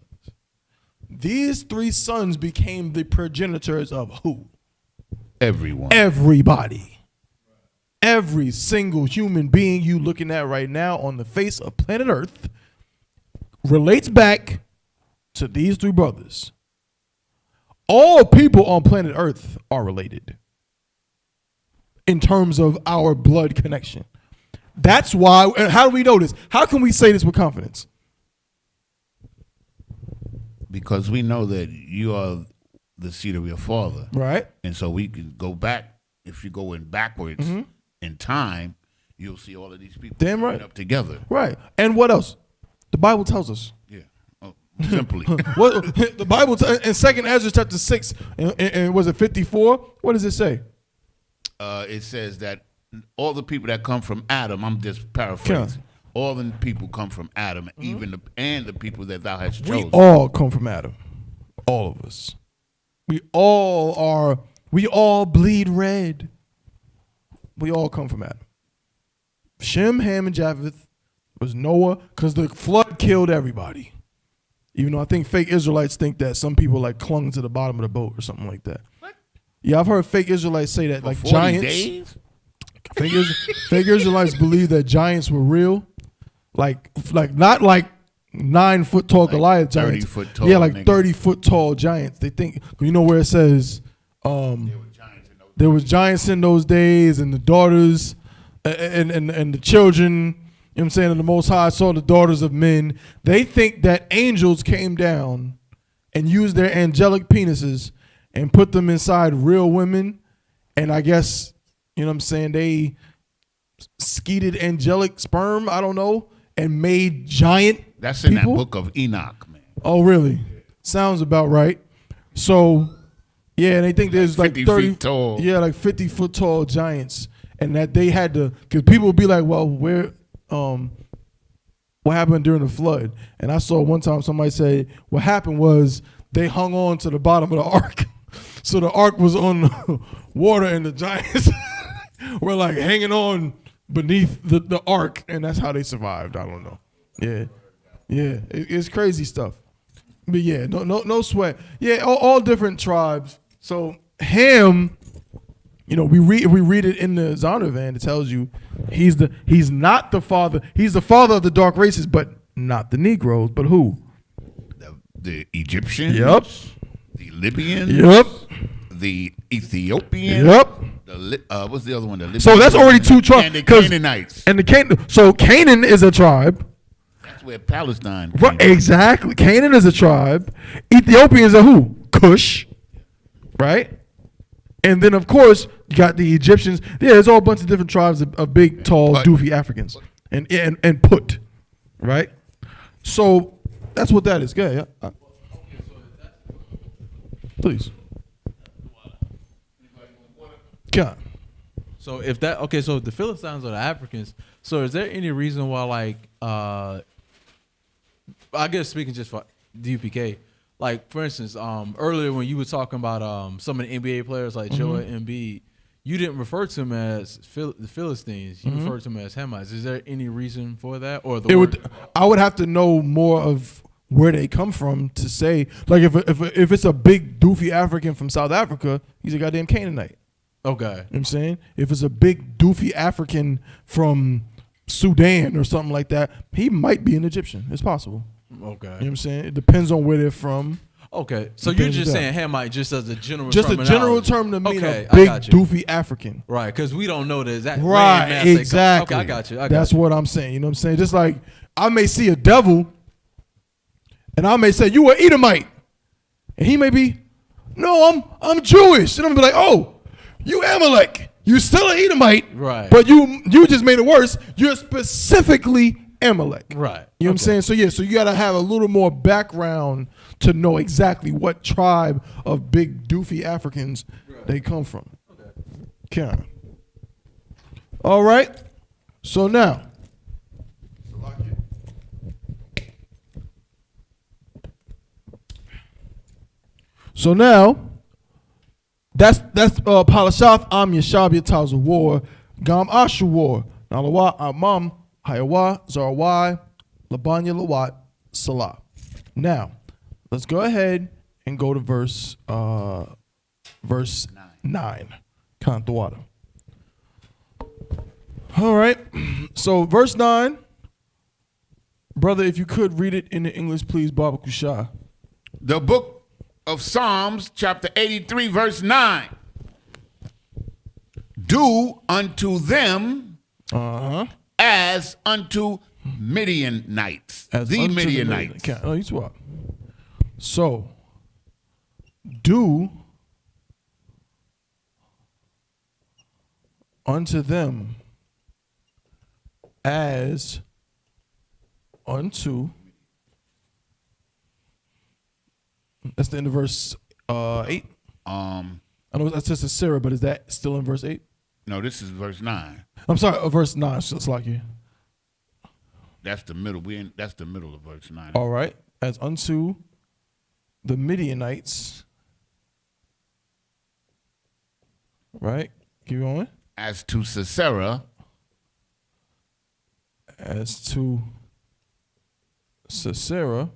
These 3 sons became the progenitors of who? Everyone. Everybody. Every single human being you looking at right now on the face of planet Earth relates back to these 3 brothers. All people on planet Earth are related in terms of our blood connection. That's why, and how do we know this? How can we say this with confidence? Because we know that you are the seed of your father. Right. And so we can go back. If you go in backwards in time, you'll see all of these people Damn right. up together. Right. And what else? The Bible tells us. Yeah. Oh, simply. What the Bible in 2 Ezra chapter 6 and was it 54? What does it say? It says that all the people that come from Adam, I'm just paraphrasing. All the people come from Adam, even the people that thou hast chosen. We all come from Adam. All of us. We all bleed red. We all come from Adam. Shem, Ham, and Japheth was Noah, because the flood killed everybody. Even though I think fake Israelites think that some people like clung to the bottom of the boat or something like that. What? Yeah, I've heard fake Israelites say that, For like 40 giants. days? Fake Israelites believe that giants were real. Like not like 9 foot tall Goliath giants. 30 foot tall. Yeah, like niggas. 30 foot tall giants. They think, you know where it says there was giants in those days, and the daughters and the children, you know what I'm saying, and the Most High saw the daughters of men. They think that angels came down and used their angelic penises and put them inside real women, and I guess, you know what I'm saying, they skeeted angelic sperm, I don't know, and made giant That's in people? that book of Enoch, man. Oh, really? Sounds about right. So, yeah, they think there's like 50 30 feet tall. Yeah, like 50 foot tall giants, and that they had to, because people would be like, well, what happened during the flood? And I saw one time somebody say what happened was they hung on to the bottom of the ark. So the ark was on the water, and the giants were like hanging on beneath the ark, and that's how they survived. I don't know. Yeah. It's crazy stuff. But yeah, no sweat. Yeah, all different tribes. So Ham, you know, we read it in the Zonovan. It tells you he's not the father. He's the father of the dark races, but not the Negroes. But who? The Egyptians. Yep. The Libyans. Yep. The Ethiopians. Yep. What's the other one? The Libyans. So that's already 2 tribes. And the Canaanites. So Canaan is a tribe. That's where Palestine came Right, from. exactly. Canaan is a tribe. Ethiopians are who? Cush. Right? And then, of course, you got the Egyptians. Yeah, there's all a bunch of different tribes of big, tall, doofy Africans. And Put, right? So that's what that is. Good. Yeah. Please. God. So if that okay, so the Philistines are the Africans. So is there any reason why, like, I guess speaking just for the UPK, like for instance, earlier when you were talking about some of the NBA players like Joel Embiid, you didn't refer to them as the Philistines. You referred to them as Hamites. Is there any reason for that, or I would have to know more of where they come from to say, like, if it's a big doofy African from South Africa, he's a goddamn Canaanite. Okay. You know what I'm saying? If it's a big doofy African from Sudan or something like that, he might be an Egyptian. It's possible. Okay. You know what I'm saying? It depends on where they're from. Okay. So you're just saying Hamite just as a general just a general term to mean a big doofy African. Right, because we don't know the exact right, exactly. Okay, I got you. That's what I'm saying. You know what I'm saying? Just like I may see a devil and I may say, you are Edomite. And he may be, no, I'm Jewish. And I'm gonna be like, oh, you Amalek. You still an Edomite. Right. But you just made it worse. You're specifically Amalek. Right. You know what I'm saying? So yeah, so you gotta have a little more background to know exactly what tribe of big doofy Africans they come from. Okay. All right. So now. So now, that's Palashath Am Yeshab Yataz War, Gam Ashu War, Nalawa Amam, Hayawa, Zarawai, Labanya Lawat, Salah. Now, let's go ahead and go to verse 9. Kantawada. All right. So verse 9. Brother, if you could read it in the English, please, Baba Kusha. The book of Psalms, chapter 83, verse 9. Do unto them as unto Midianites. The Midianites. Oh, you swap. So, do unto them as unto. That's the end of verse 8. I know that's just a Sarah, but is that still in verse 8? No, this is verse 9. I'm sorry, verse 9. So it's like you. That's the middle. That's the middle of verse 9. All right. As unto the Midianites. Right. Keep going. As to Sisera. As to Sisera.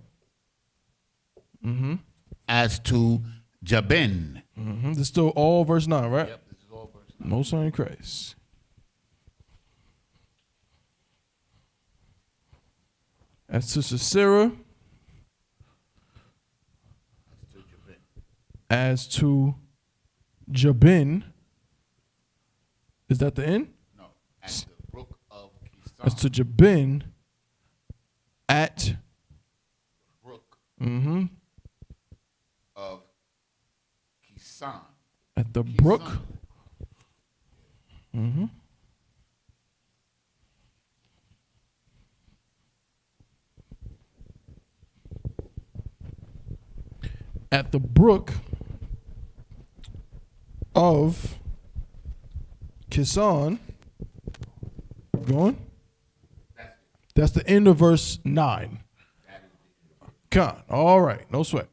As to Jabin. This is still all verse 9, right? Yep, this is all verse 9. Most High in Christ. As to Sisera. As to Jabin. Is that the end? No. At the brook of Kison. As to Jabin. At. Brook of Kison. At the brook. At the brook of Kison. Going? That's the end of verse 9. God. All right. No sweat.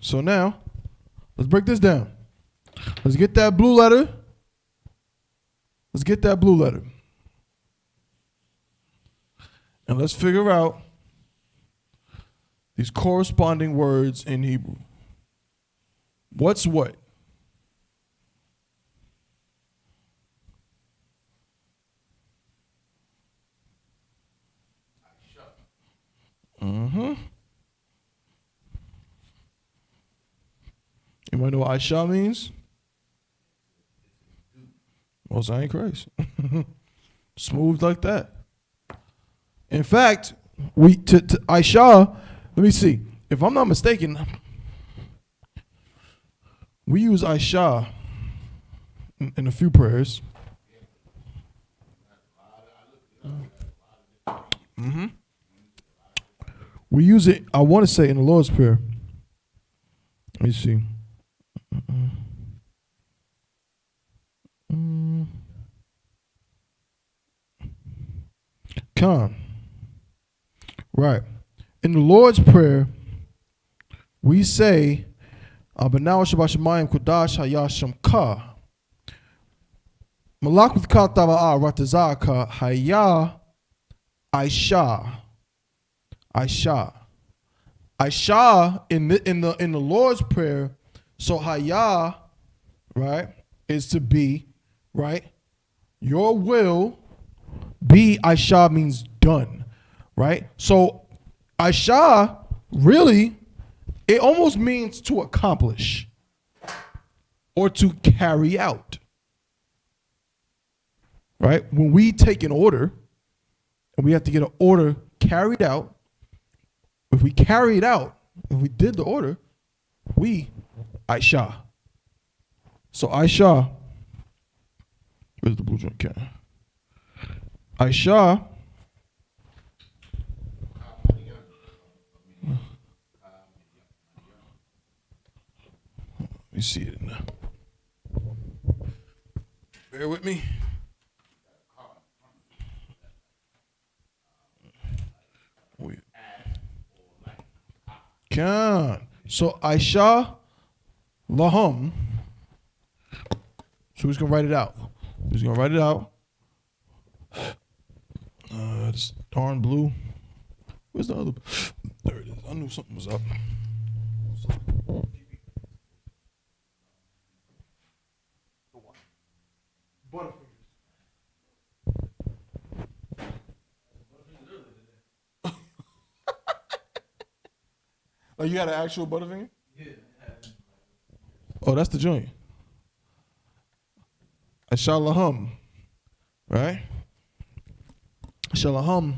So now, let's break this down. Let's get that blue letter. Let's get that blue letter. And let's figure out these corresponding words in Hebrew. What's what? Anybody know what Aisha means? Most High in Christ. Smooth like that. In fact, to Aisha, let me see. If I'm not mistaken, we use Aisha in a few prayers. We use it, I want to say, in the Lord's Prayer. Let me see. Come. Right. In the Lord's Prayer, we say, Abanawa Shabbat Shemayim Kodash Hayasham Ka. Malak with Kataba'a Ratazaka Haya Aisha. Aisha. Aisha in the Lord's Prayer, so Haya, right, is to be, right? Your will be, Aisha means done, right? So Aisha really, it almost means to accomplish or to carry out. Right? When we take an order and we have to get an order carried out, if we carry it out, if we did the order, we Aisha. So Aisha, where's the blue joint can? Aisha. Let me see it now. Bear with me. Wait. Can. So Aisha Laham. So who's gonna write it out? Who's gonna write it out? It's darn blue. Where's the other? There it is. I knew something was up. Oh, you had an actual Butterfinger? Yeah. Oh, that's the joint. Ashalaham, right? Ashalaham,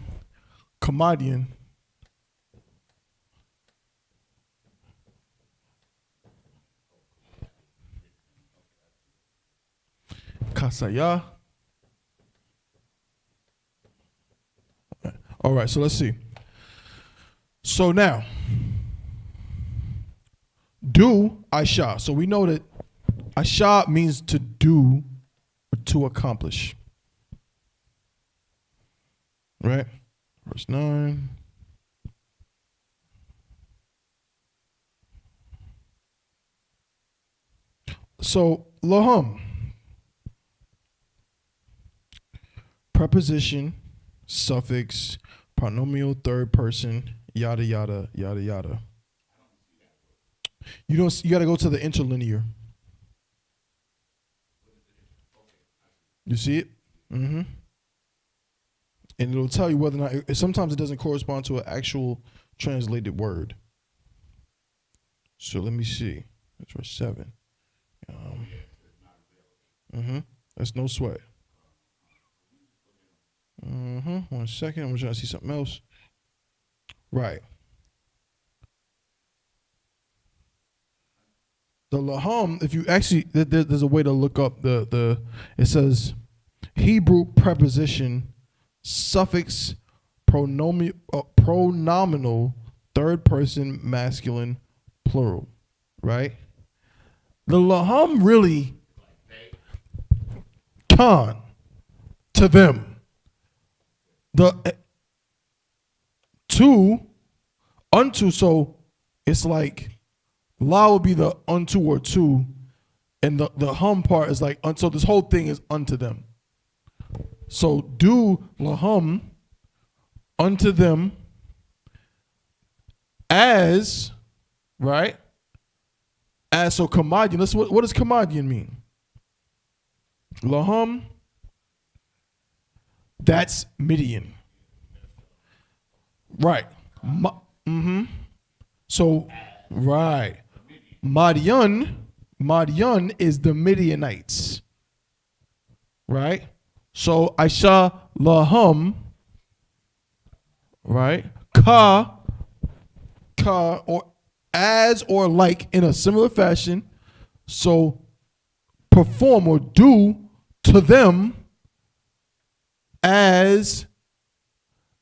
Kamadian. Kasaya. All right, so let's see. So now, do Aisha. So we know that Aisha means to do or to accomplish. Right? Verse 9. So, laham. Preposition, suffix, pronominal third person, yada, yada, yada, yada. You got to go to the interlinear. You see it? Mm-hmm. And it'll tell you whether or not, sometimes it doesn't correspond to an actual translated word. So let me see. That's verse 7. That's no sweat. 1 second. I'm trying to see something else. Right. The laham, if you actually, there's a way to look up it says Hebrew preposition, suffix, pronominal, third person, masculine, plural, right? The laham really, kan, to them. The to, unto, so it's like, la would be the unto or to, and the hum part is like, so this whole thing is unto them. So do lahum unto them as, right? As, so Kamadian, what does Kamadian mean? Lahum, that's Midian. Right. So, right. Madian is the Midianites. Right? So Aisha lahum, right? Ka, or as or like in a similar fashion. So perform or do to them as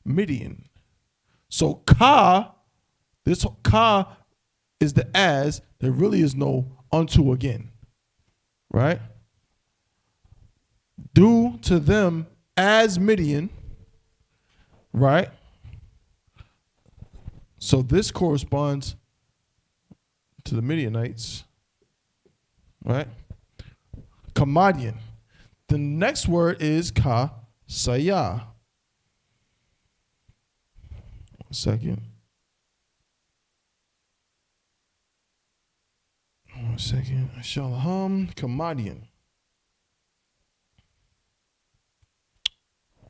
Midian. So ka, this ka is the as. There really is no unto again. Right? Do to them as Midian. Right? So this corresponds to the Midianites. Right? Kamadian. The next word is ka saya. 1 second. 1 second. Shalom. Kamadian.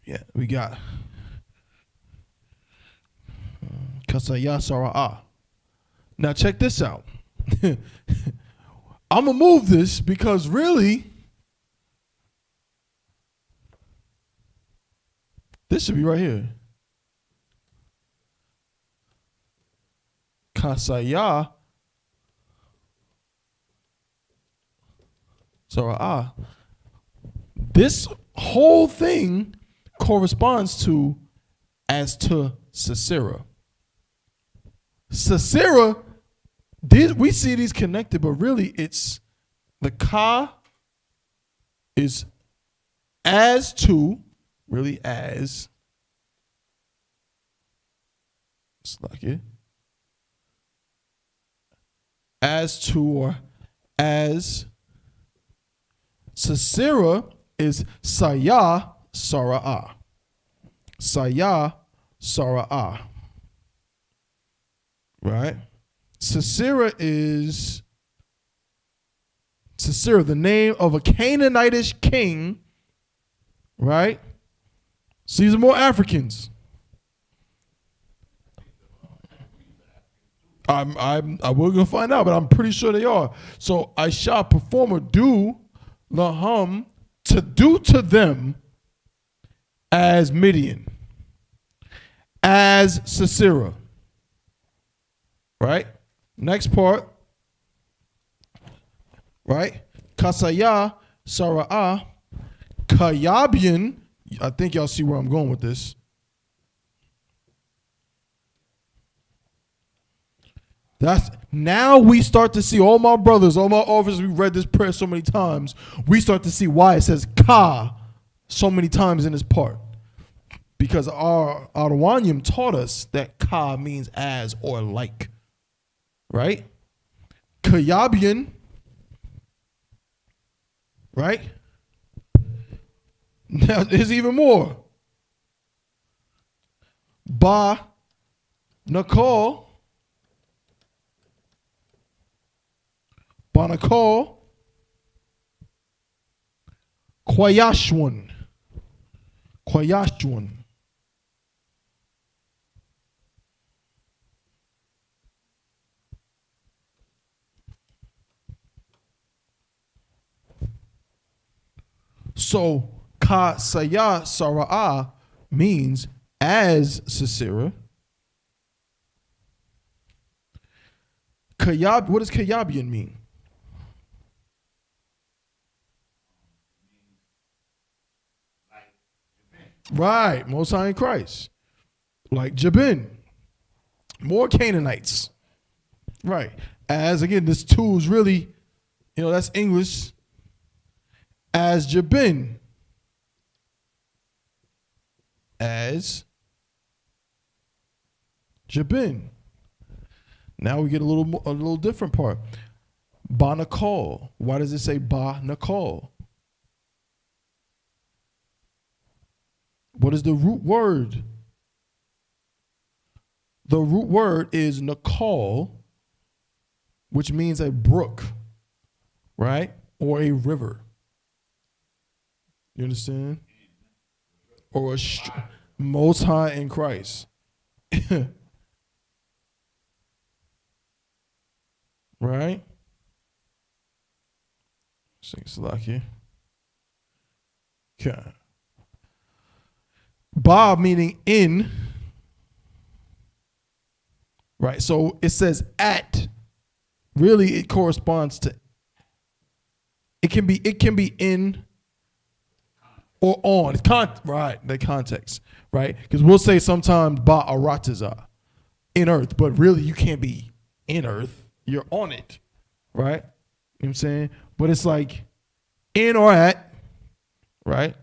Yeah, we got Kasaya Sara'ah. Now check this out. I'm going to move this because really, this should be right here. Kasaya Sara'ah. This whole thing corresponds to as to Sisera. Sisera, we see these connected, but really it's the ka is as to, really as, it's like it, as to or as. Sisera is saya sara'ah. Saya sara'ah. Right? Sisera is the name of a Canaanitish king, right? So these are more Africans. We're gonna find out, but I'm pretty sure they are. So I shall perform or do laham, to do to them as Midian, as Sisera. Right? Next part. Right? Kasaya, Sara'ah, Kayabian. I think y'all see where I'm going with this. That's now we start to see, all my brothers, all my officers, we read this prayer so many times. We start to see why it says ka so many times in this part. Because our Adawanyam taught us that ka means as or like. Right? Kayabian. Right? Now there's even more. Ba Nakol. Banakol. Kwayashwan. Kwayashwan. So, ka saya sara'ah means as Sisera. Kayab, what does Kayabian mean? Right, Most High in Christ. Like Jabin. More Canaanites. Right. As, again, this two is really, that's English. As Jabin. As Jabin. Now we get a little different part. Banakol. Why does it say Banakol? What is the root word? The root word is nakal, which means a brook, right? Or a river. You understand? Or a Most High in Christ. Right? It's like here. Okay. Ba meaning in. Right? So it says at. Really, it corresponds to It can be in or on. It's right, the context, right? Because we'll say sometimes ba'arataza, in earth, but really you can't be in earth. You're on it, right? You know what I'm saying? But it's like in or at, right?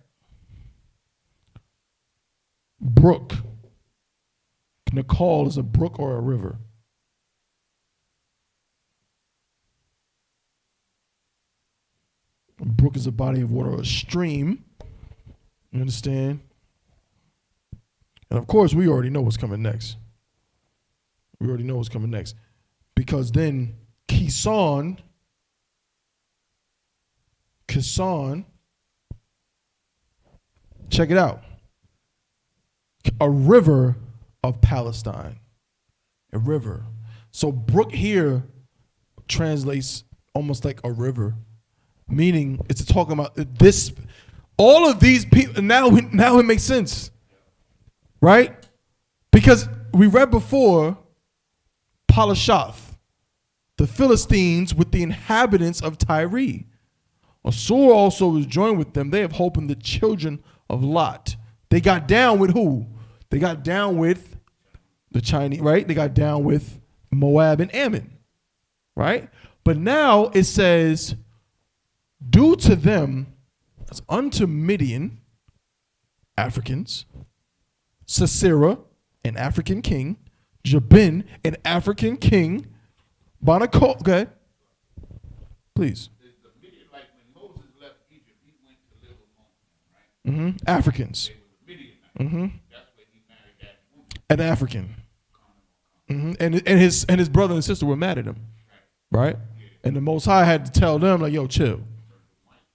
Brook. Nicole is a brook or a river. A brook is a body of water or a stream. You understand? And of course, we already know what's coming next. We already know what's coming next. Because then Kison, check it out. A river of Palestine. A river. So brook here translates almost like a river, meaning it's talking about this. All of these people, now it makes sense, right? Because we read before Palashath, the Philistines with the inhabitants of Tyre. Assur also was joined with them. They have hope in the children of Lot. They got down with who? They got down with the Chinese, right? They got down with Moab and Ammon, right? But now it says, due to them, as unto Midian, Africans, Sisera, an African king, Jabin, an African king, Bonacol, okay, please. The Midian, like when Moses left Egypt, he went to live among them, right? Africans. They were Midianites. That's where he married that woman. An African. And his brother and sister were mad at him, right? And the Most High had to tell them, like, yo, chill.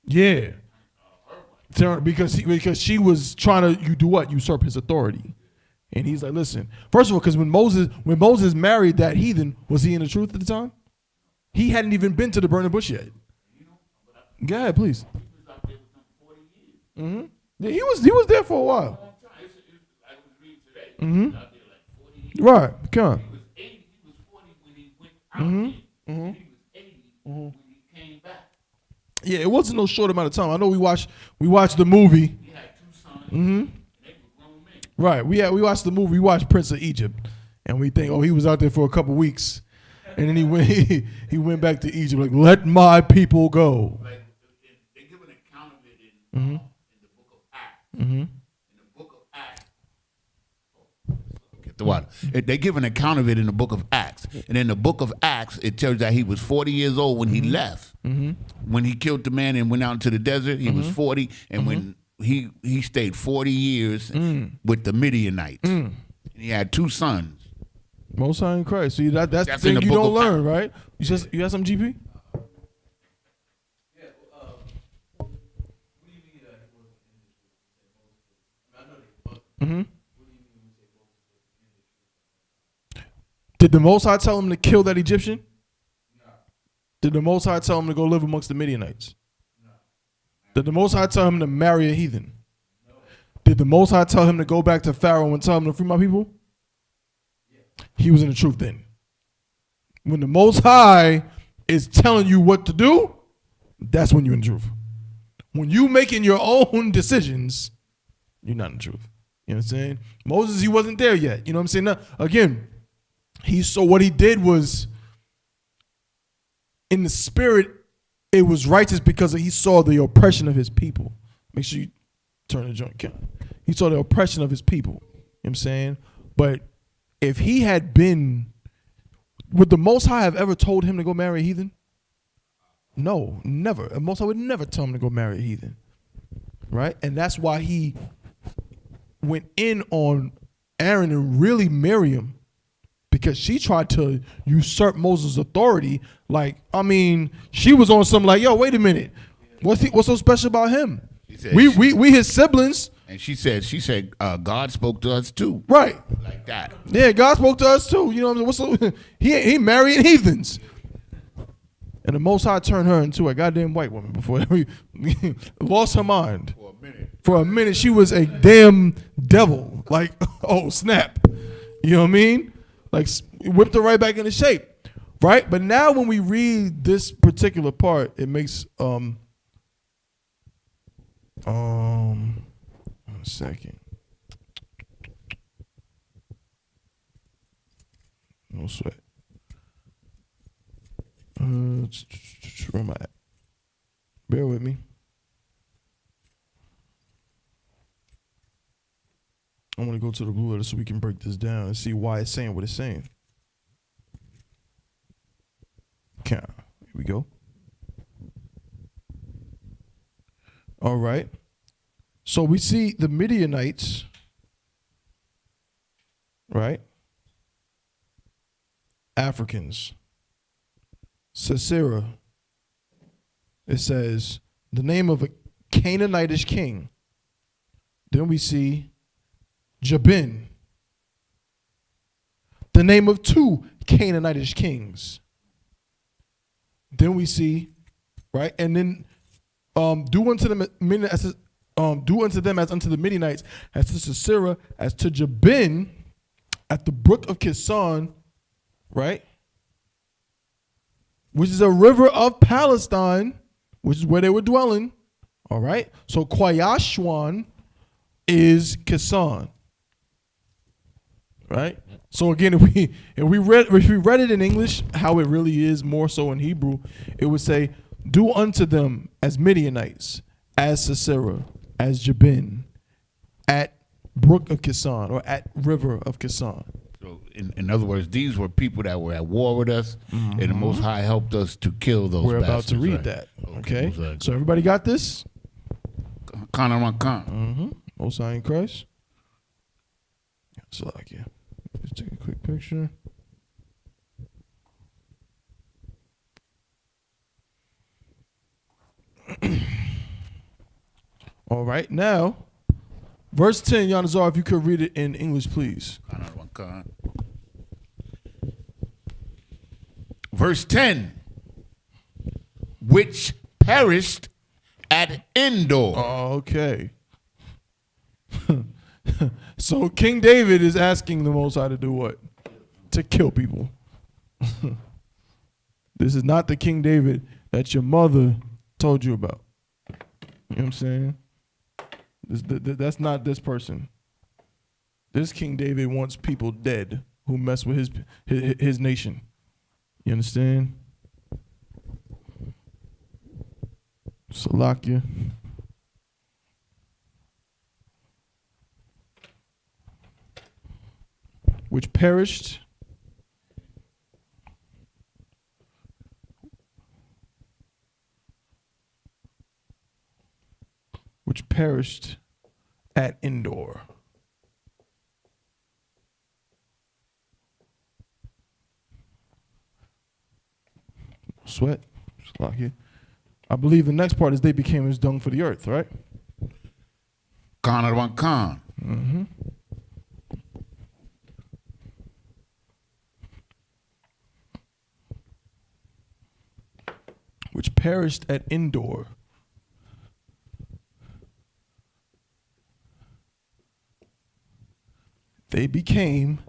Yeah. Because she was trying to, you do what? Usurp his authority. And he's like, listen. First of all, because when Moses married that heathen, was he in the truth at the time? He hadn't even been to the burning bush yet. Go ahead, please. He was out there with them 40 years. Mm-hmm. Yeah, he was there for a while. Long time. I was reading today. He was out there like 40 years. Right, come on. He was 80. He was 40 when he went out there. He was 80 when he came back. Yeah, it wasn't no short amount of time. I know we watched the movie. He had 2 sons. And they were grown men. Right. We watched the movie. We watched Prince of Egypt, and we think, oh, he was out there for a couple weeks, and then he went back to Egypt. Like, let my people go. Like, they give an account of it in the book of Acts. In the book of Acts. Get the water. They give an account of it in the book of Acts, and in the book of Acts, it tells that he was 40 years old when he left. When he killed the man and went out into the desert, he was 40, and when he stayed 40 years with the Midianites, and he had 2 sons. Most High in Christ. See, that's the That's in thing the you book don't of learn, right? You have some GP? Did the Most High tell him to kill that Egyptian? No. Did the Most High tell him to go live amongst the Midianites? No. Did the Most High tell him to marry a heathen? No. Did the Most High tell him to go back to Pharaoh and tell him to free my people? Yeah. He was in the truth then. When the Most High is telling you what to do, that's when you're in the truth. When you making your own decisions, you're not in the truth. You know what I'm saying? Moses, he wasn't there yet. You know what I'm saying? Now, again, what he did was, in the spirit, it was righteous because he saw the oppression of his people. Make sure you turn the joint. He saw the oppression of his people. You know what I'm saying? But if he had been, would the Most High have ever told him to go marry a heathen? No, never. The Most High would never tell him to go marry a heathen. Right? And that's why he went in on Aaron and really Miriam, because she tried to usurp Moses' authority. Like, I mean, she was on something like, yo, wait a minute. What's so special about him? We his siblings. And she said, God spoke to us too. Right. Like that. Yeah, God spoke to us too. You know what I'm saying? He marrying heathens. And the Most High turned her into a goddamn white woman before we lost her mind. For a minute, she was a damn devil. Like, oh, snap. You know what I mean? Like, whipped her right back into shape. Right? But now when we read this particular part, it makes One second. No sweat. Where am I at? Bear with me. I want to go to the blue letter so we can break this down and see why it's saying what it's saying. Okay, here we go. All right. So we see the Midianites, right? Africans. Sisera. It says the name of a Canaanitish king. Then we see Jabin, the name of 2 Canaanitish kings. Then we see, right, and then do unto them as unto the Midianites, as to Sisera, as to Jabin, at the brook of Kison, right, which is a river of Palestine, which is where they were dwelling. All right, so QADASH is Kison. Right? So again, if we read it in English, how it really is more so in Hebrew, it would say, do unto them as Midianites, as Sisera, as Jabin, at brook of Kison, or at river of Kison. So in other words, these were people that were at war with us, and the Most High helped us to kill those We're bastards. about to read right? that. Okay? Okay. So everybody got this? Most High in Christ. So like, yeah. Let's take a quick picture. All right, now, verse 10, Yanazar, if you could read it in English, please. Verse 10, which perished at Endor. Okay. So King David is asking the Most High to do what? To kill people. This is not the King David that your mother told you about. You know what I'm saying? That's not this person. This King David wants people dead who mess with his nation. You understand? Salakia. Which perished at Endor. Sweat. Salakia. I believe the next part is they became as dung for the earth, right? Khan. Mm-hmm. Which perished at Endor. They became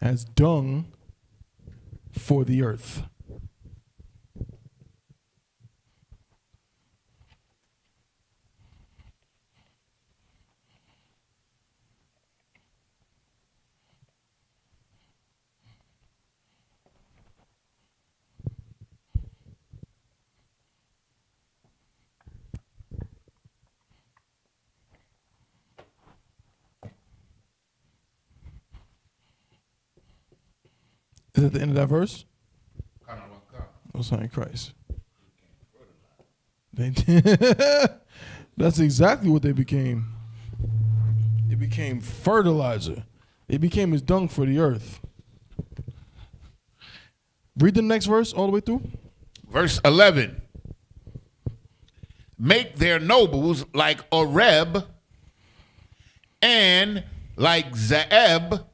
as dung for the earth. Is that the end of that verse? Most High in Christ. That's exactly what they became. They became fertilizer. They became as dung for the earth. Read the next verse all the way through. Verse 11. Make their nobles like Oreb and like Zeeb,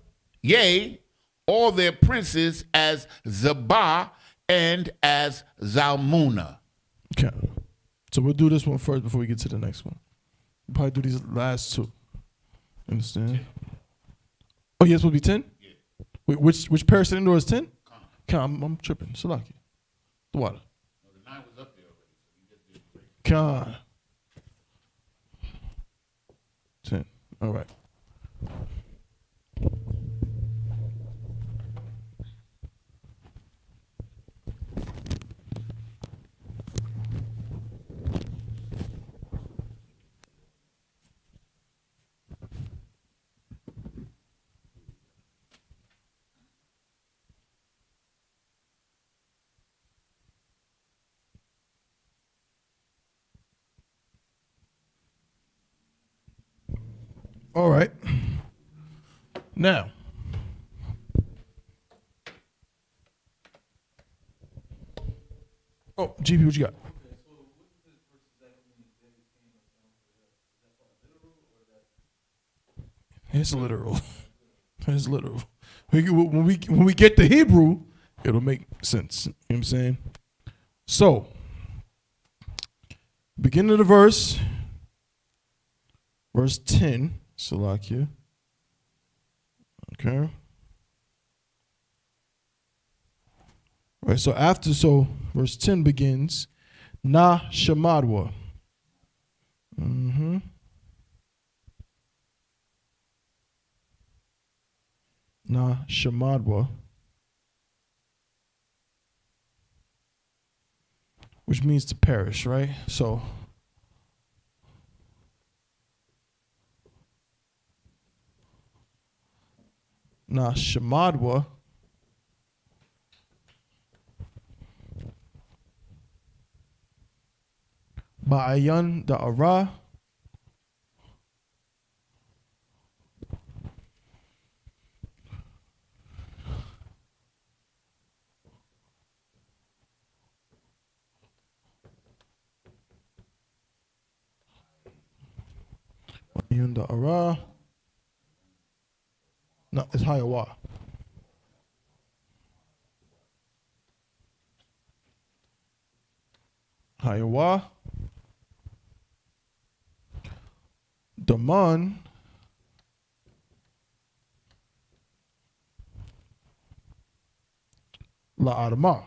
yea, all their princes as Zebah and as Zalmunna. Okay. So we'll do this one first before we get to the next one. We'll probably do these last two. Understand? 10. Oh, yes, will be 10? Yeah. Wait, which perished at Endor is 10? Okay, I'm tripping. Salaki. The water. No, the 9 was up there already. So Con. 10. All right. All right. Now, oh, GP, what you got? It's literal. It's literal. When we get to Hebrew, it'll make sense. You know what I'm saying? So, beginning of the verse 10, Salakia. Okay. All right, so verse 10 begins, Na Shamadwa. Na Shamadwa, which means to perish, right? So, Na Shamadwa Ba'ayan Da'ara Ba'ayan Da'ara. No, it's Hayawa. Hayawa. Daman. La Adama.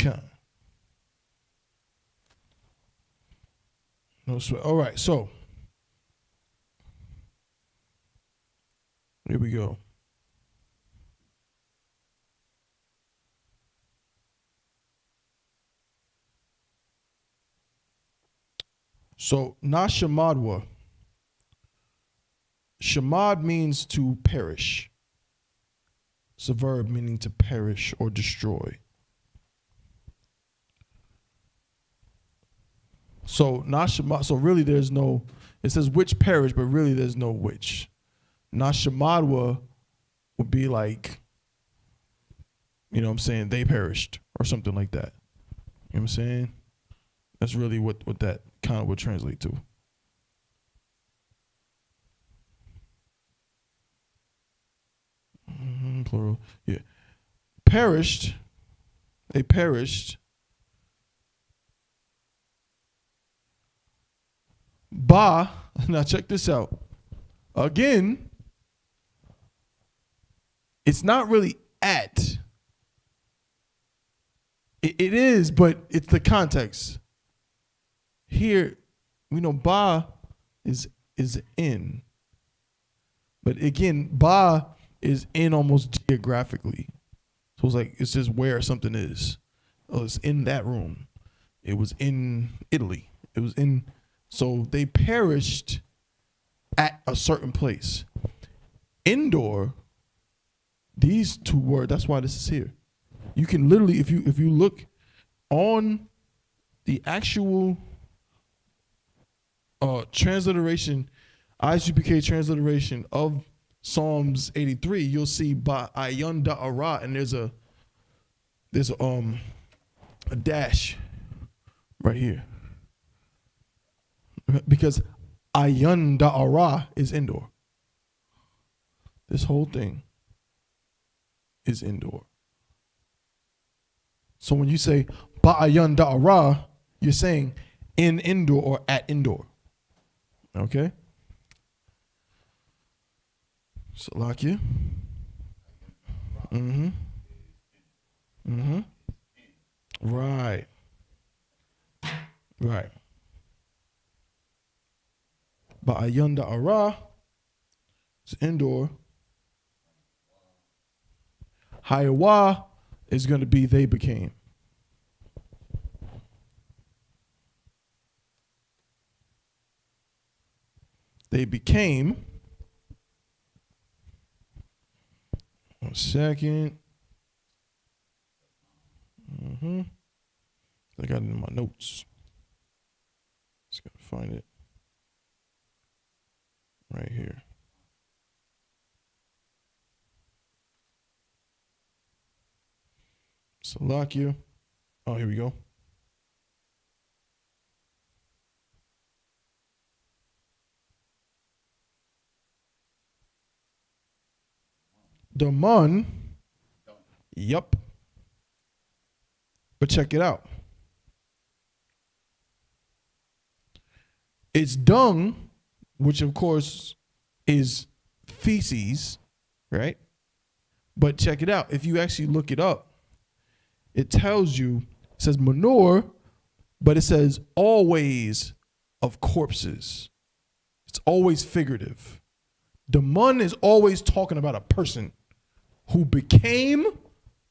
Okay. No sweat. All right, so here we go. So, Na Shamadwa. Shamad means to perish. It's a verb meaning to perish or destroy. So, Na Shamad, so really there's no, it says which perish, but really there's no which. Na Shamadwa would be like, you know what I'm saying, they perished or something like that. You know what I'm saying? That's really what that kind of would translate to. Plural. Yeah. Perished. They perished. Ba. Now check this out. Again, it's not really at. It is, but it's the context. Here, we know ba is in. But again, ba is in almost geographically. So it's like, it's just where something is. Oh, it's in that room. It was in Italy. It was in, so they perished at a certain place. Indoor, these two words, that's why this is here. You can literally, if you look on the actual transliteration, ISUPK transliteration of Psalms 83, you'll see Ba'ayan Da'ara, and there's a dash right here. Because Ayan Da'ara is indoor. This whole thing is indoor. So when you say Ba'ayan Da'ara, You're saying in indoor or at indoor. Okay? Salakia. Mm-hmm. Mm-hmm. Right. Right. But ayunda ara is indoor. Hayawa is going to be they became. They became. 1 second. Mm-hmm. I got it in my notes. Just gotta find it. Right here. Salakia. Oh, here we go. Daman. Yup. But check it out. It's dung, which of course is feces, right? But check it out. If you actually look it up, it tells you, it says manure, but it says always of corpses. It's always figurative. Daman is always talking about a person who became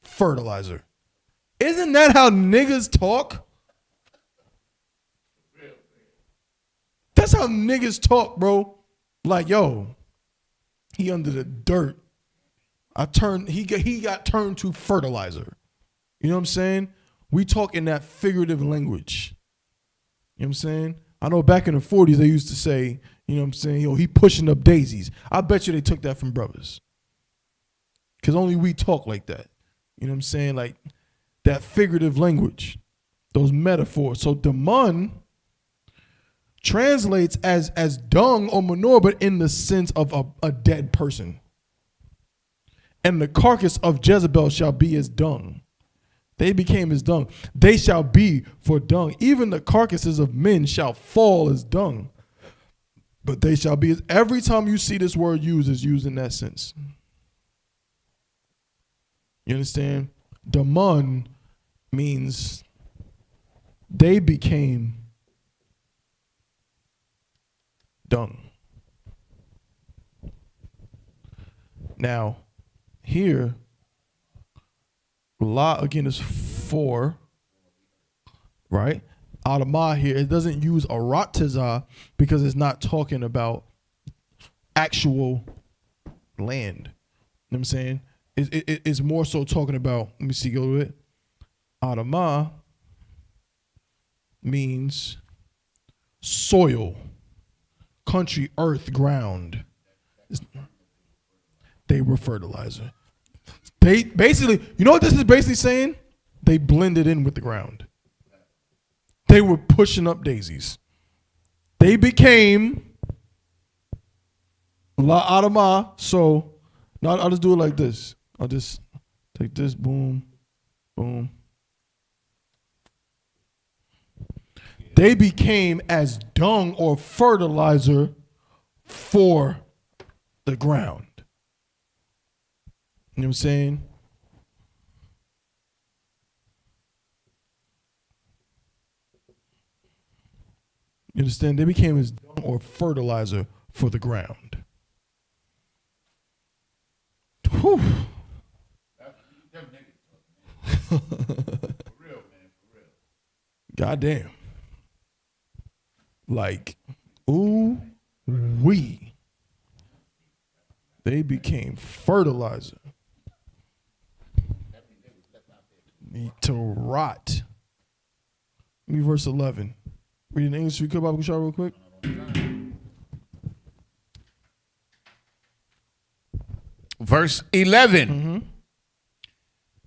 fertilizer. Isn't that how niggas talk? That's how niggas talk, bro. Like, yo, he under the dirt. He got turned to fertilizer. You know what I'm saying? We talk in that figurative language. You know what I'm saying? I know back in the 40s they used to say, you know what I'm saying, yo, he pushing up daisies. I bet you they took that from brothers. Because only we talk like that. You know what I'm saying? Like that figurative language, those metaphors. So daman translates as dung or manure, but in the sense of a dead person. And the carcass of Jezebel shall be as dung. They became as dung. They shall be for dung. Even the carcasses of men shall fall as dung. But they shall be as. Every time you see this word used, is used in that sense. You understand? Daman means they became dung. Now, here, La again is 4, right? Adamah here, it doesn't use aratiza because it's not talking about actual land. You know what I'm saying? It's more so talking about, let me see, go to it. Adamah means soil, country, earth, ground. They were fertilizer. They basically, you know what this is basically saying? They blended in with the ground. They were pushing up daisies. They became La Adamah. So now I'll just do it like this. I'll just take this, boom, boom. They became as dung or fertilizer for the ground. You know what I'm saying? You understand? They became as dung or fertilizer for the ground. Whew. For real, man, for real. Goddamn. Like, ooh, wee. They became fertilizer. Need to rot. Give me verse 11. Read in English, we could Bible Kushar real quick. Verse 11. Mm-hmm.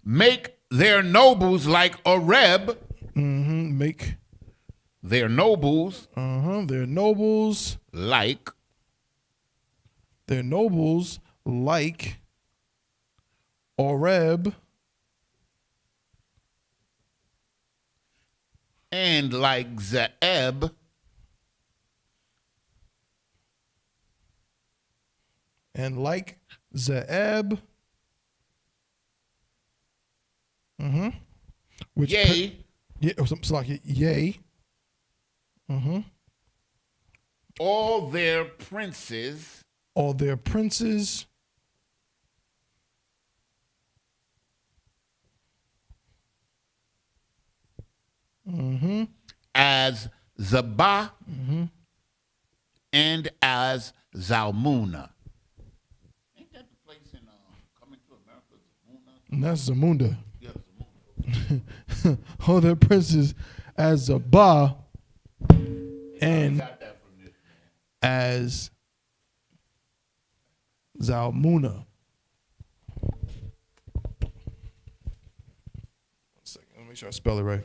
Make their nobles like Oreb. Mm-hmm. Make Their nobles their nobles like Oreb. And like Zeeb, and like Zeeb, which yea, yeah, or something like yay, all their princes, all their princes, as Zabah and as Zalmunna. Ain't that the place in Coming to America, Zamuna? and that's Zamunda. Yeah, Zamuna. All their princes as Zabah and Got that from this, man. as Zalmunna. 1 second, let me make sure I spell it right.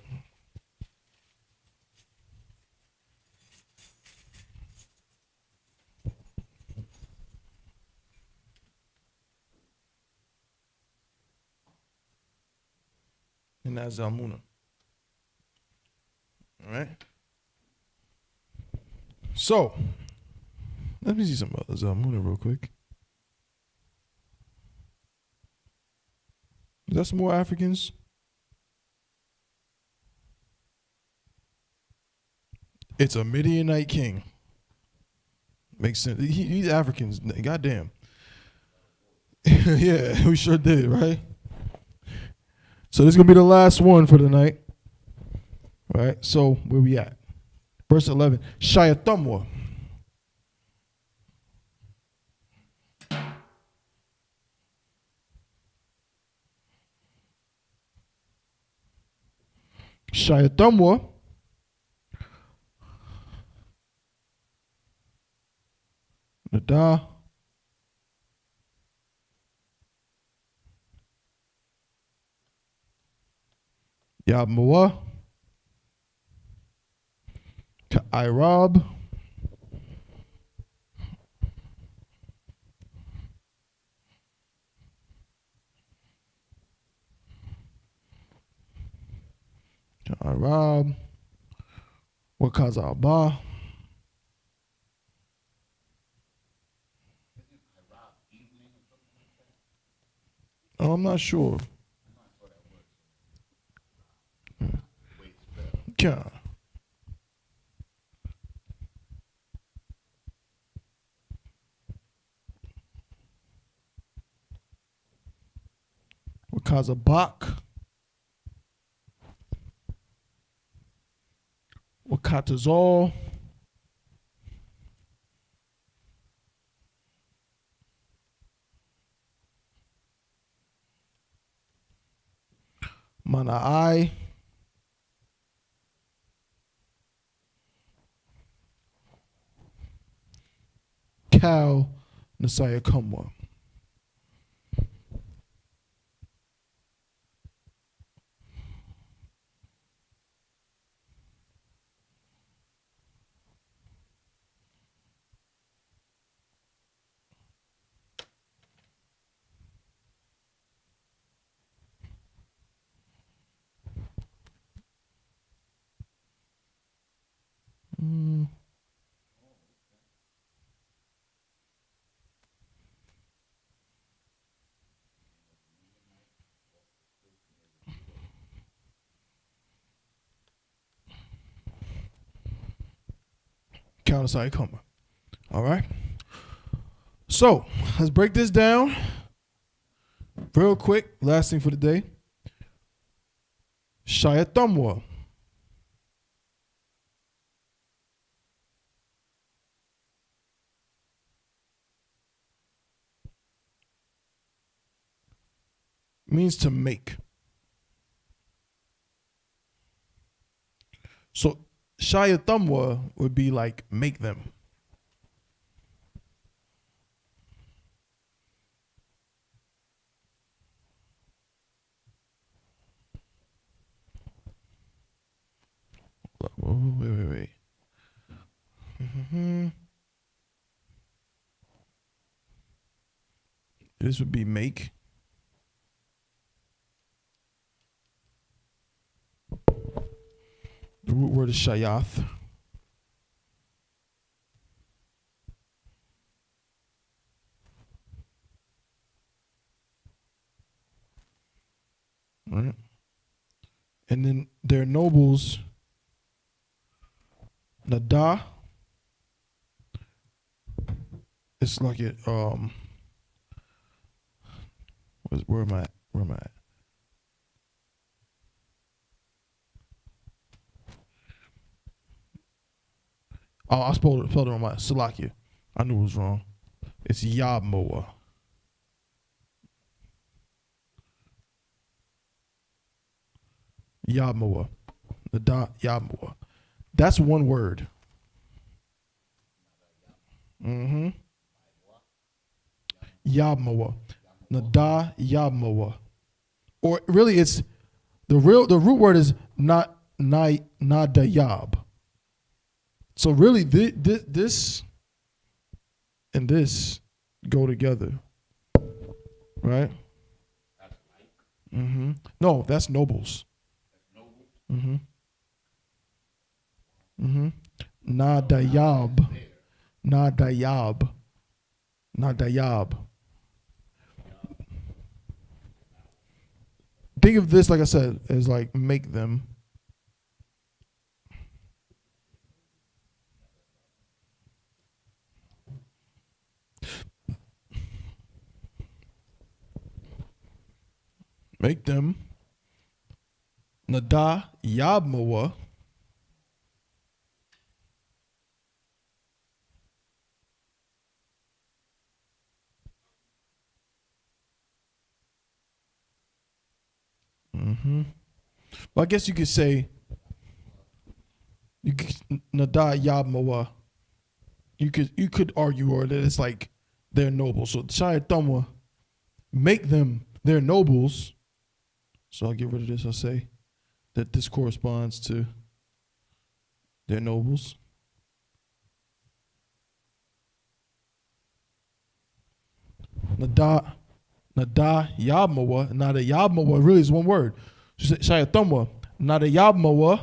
And that's Zalmunna. All right. So, let me see some other Zalmunna real quick. Is that some more Africans? It's a Midianite king. Makes sense. He's Africans. Goddamn. Yeah, we sure did, right? So this is going to be the last one for the night. All right, so where we at? Verse 11. Shayatamwa. Shayatamwa. Nada. Yabmawa. Ka'irab. Ka'irab. Wakazaba. Oh, I'm not sure. Yeah. Wakazabak. Wakatazol. Mana'ai. Cal Nasaya Kumwa. Cal Nasaya Kumwa. All right. So let's break this down real quick. Last thing for the day. Shayatamwa. Means to make. So Shayatamwa would be like make them. Wait. This would be make. The root word is shayath. Right? And then their nobles, Nada. It's like it. Where am I at? Where am I at? Oh, I spelled it on my Salakia. I knew it was wrong. It's Yabmoa. Yabmoa. The dot Yabmoa. That's one word. Mm-hmm. Yabmoa. Nada Yabmoa. Or really it's the root word is not Nadayab. So really this and this go together. Right? Mm-hmm. No, that's nobles. Mm-hmm. Mm-hmm. Nadayab. Nadayab. Nadayab. Think of this, like I said, as like make them. Make them. Nada Yabmoa. Mm-hmm. Well, I guess you could say Nada Yabmoa. You could argue or that it's like they're nobles. So Shayathamwa, make them their nobles. So I'll get rid of this. I'll say that this corresponds to their nobles. Nada Yabmoa. Nada Yabmoa really is one word. Shayathamwa. Nada Yabmoa.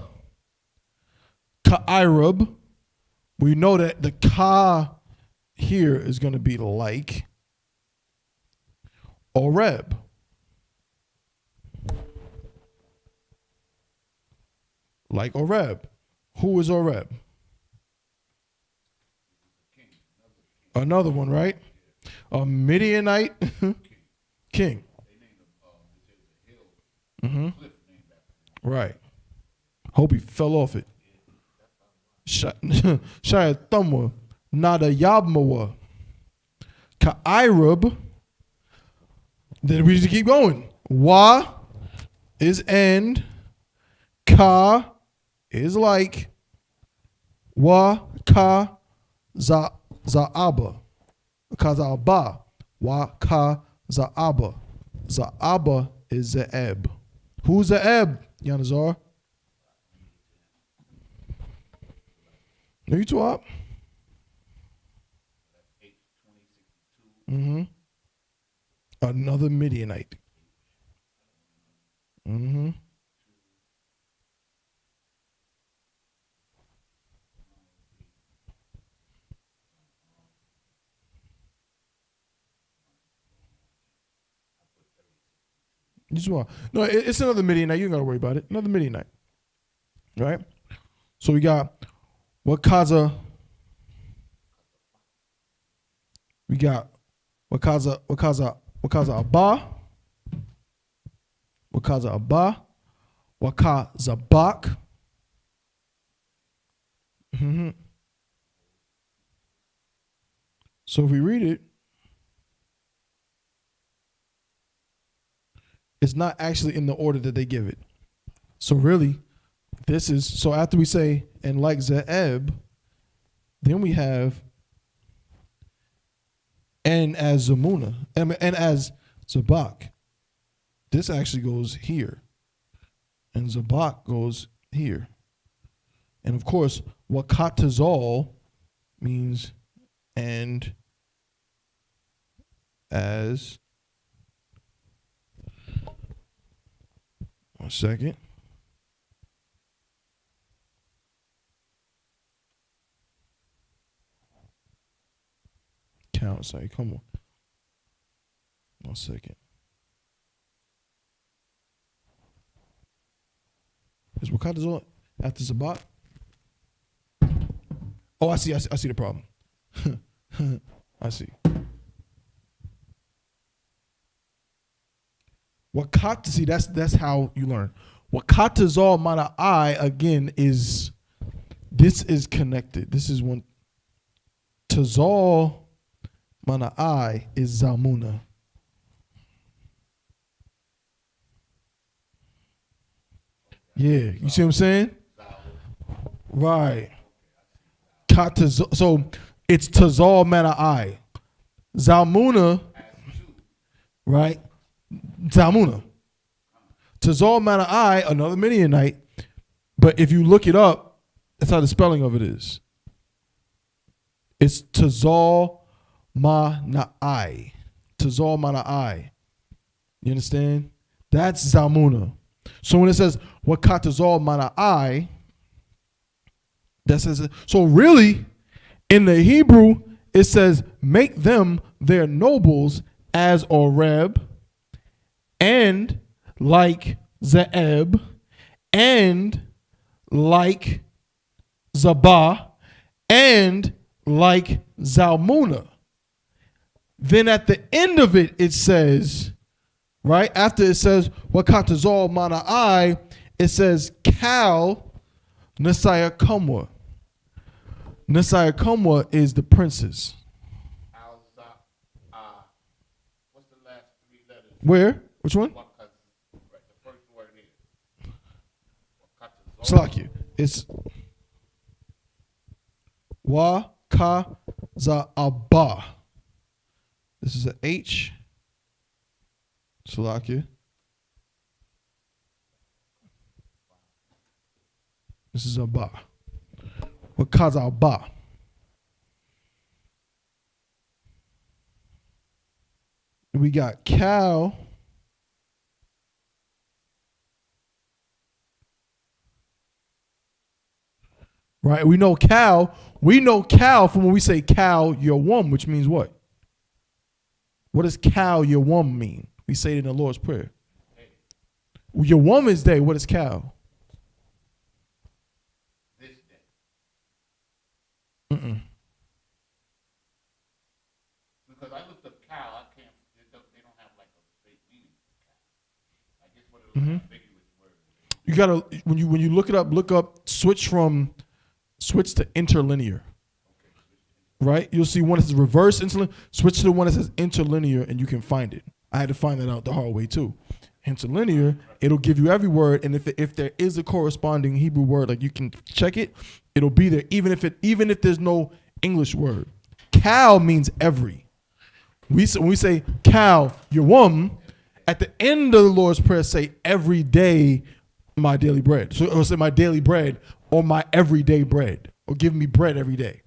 Ka'irab. We know that the ka here is going to be like Oreb. Like Oreb. Who is Oreb? Another one, right? A Midianite king. Mm-hmm. Right. Hope he fell off it. Shayathamwa, Nada Yabmoa, Ka'irab. Then we just keep going. Wa is and. Ka is like. Wa ka za'aba. Ka za'aba. Wa ka za'aba. Za'aba is Ze'eb. Who's Ze'eb, Yanazar? Are you two up? Mm-hmm. Another Midianite. Mm-hmm. No, it's another Midianite. You ain't got to worry about it. Another Midianite. Right? So we got Wakaza. We got Wakaza Abba. Wakaza Abba. Wakazabak. Mm-hmm. So if we read it, it's not actually in the order that they give it. So really, this is, so after we say, and like Ze'eb, then we have, and as Zamuna, and as Zabak. This actually goes here. And Zabak goes here. And of course, Wakatazal means and as. One second. Sorry, come on. 1 second. Is Wakata's after Sabat? Oh, I see the problem. I see. Wakata, see, that's how you learn. Wakatazal mana I, again, this is connected. This is one. Tazal mana I is Zamuna. Yeah, you see what I'm saying? Right. So it's Tazal mana I. Zamuna, right? Zamuna. Tazal mana I, another Midianite, but if you look it up, that's how the spelling of it is. It's Tazal mana I. Tazal mana I. You understand? That's Zamuna. So when it says Wakatazal mana I, that says, so really, in the Hebrew, it says, make them their nobles as Oreb, and like Zeeb, and like Zabah, and like Zalmunna. Then at the end of it, it says, right after it says Wakatazal mana I, it says Kal Nasaya Kumwa. Nasaya Kumwa is the princess. What's the last 3 letters? Where? Which one? The first word is. Salakia. It's Wa Ka Za Abba. This is a H. Salakia. This is a Ba. Wa Ka Za Abba. We got Cal. Right? We know Cal. We know Cal from when we say Cal Yawam, which means what? What does Cal Yawam mean? We say it in the Lord's Prayer. Yawam is day. What is Cal? This day. Mm-mm. Because I looked up cow, I can't. They don't have like a straight meaning for cow. I guess what it looks ambiguous word. You gotta when you look it up, look up switch to interlinear. Right? You'll see one that says reverse interlinear. Switch to the one that says interlinear, and you can find it. I had to find that out the hard way too. Interlinear, it'll give you every word, and if there is a corresponding Hebrew word, like you can check it, it'll be there, even if there's no English word. Cal means every. When we say Cal Yawam, at the end of the Lord's Prayer, say every day my daily bread. So or say my daily bread or my everyday bread, or give me bread every day.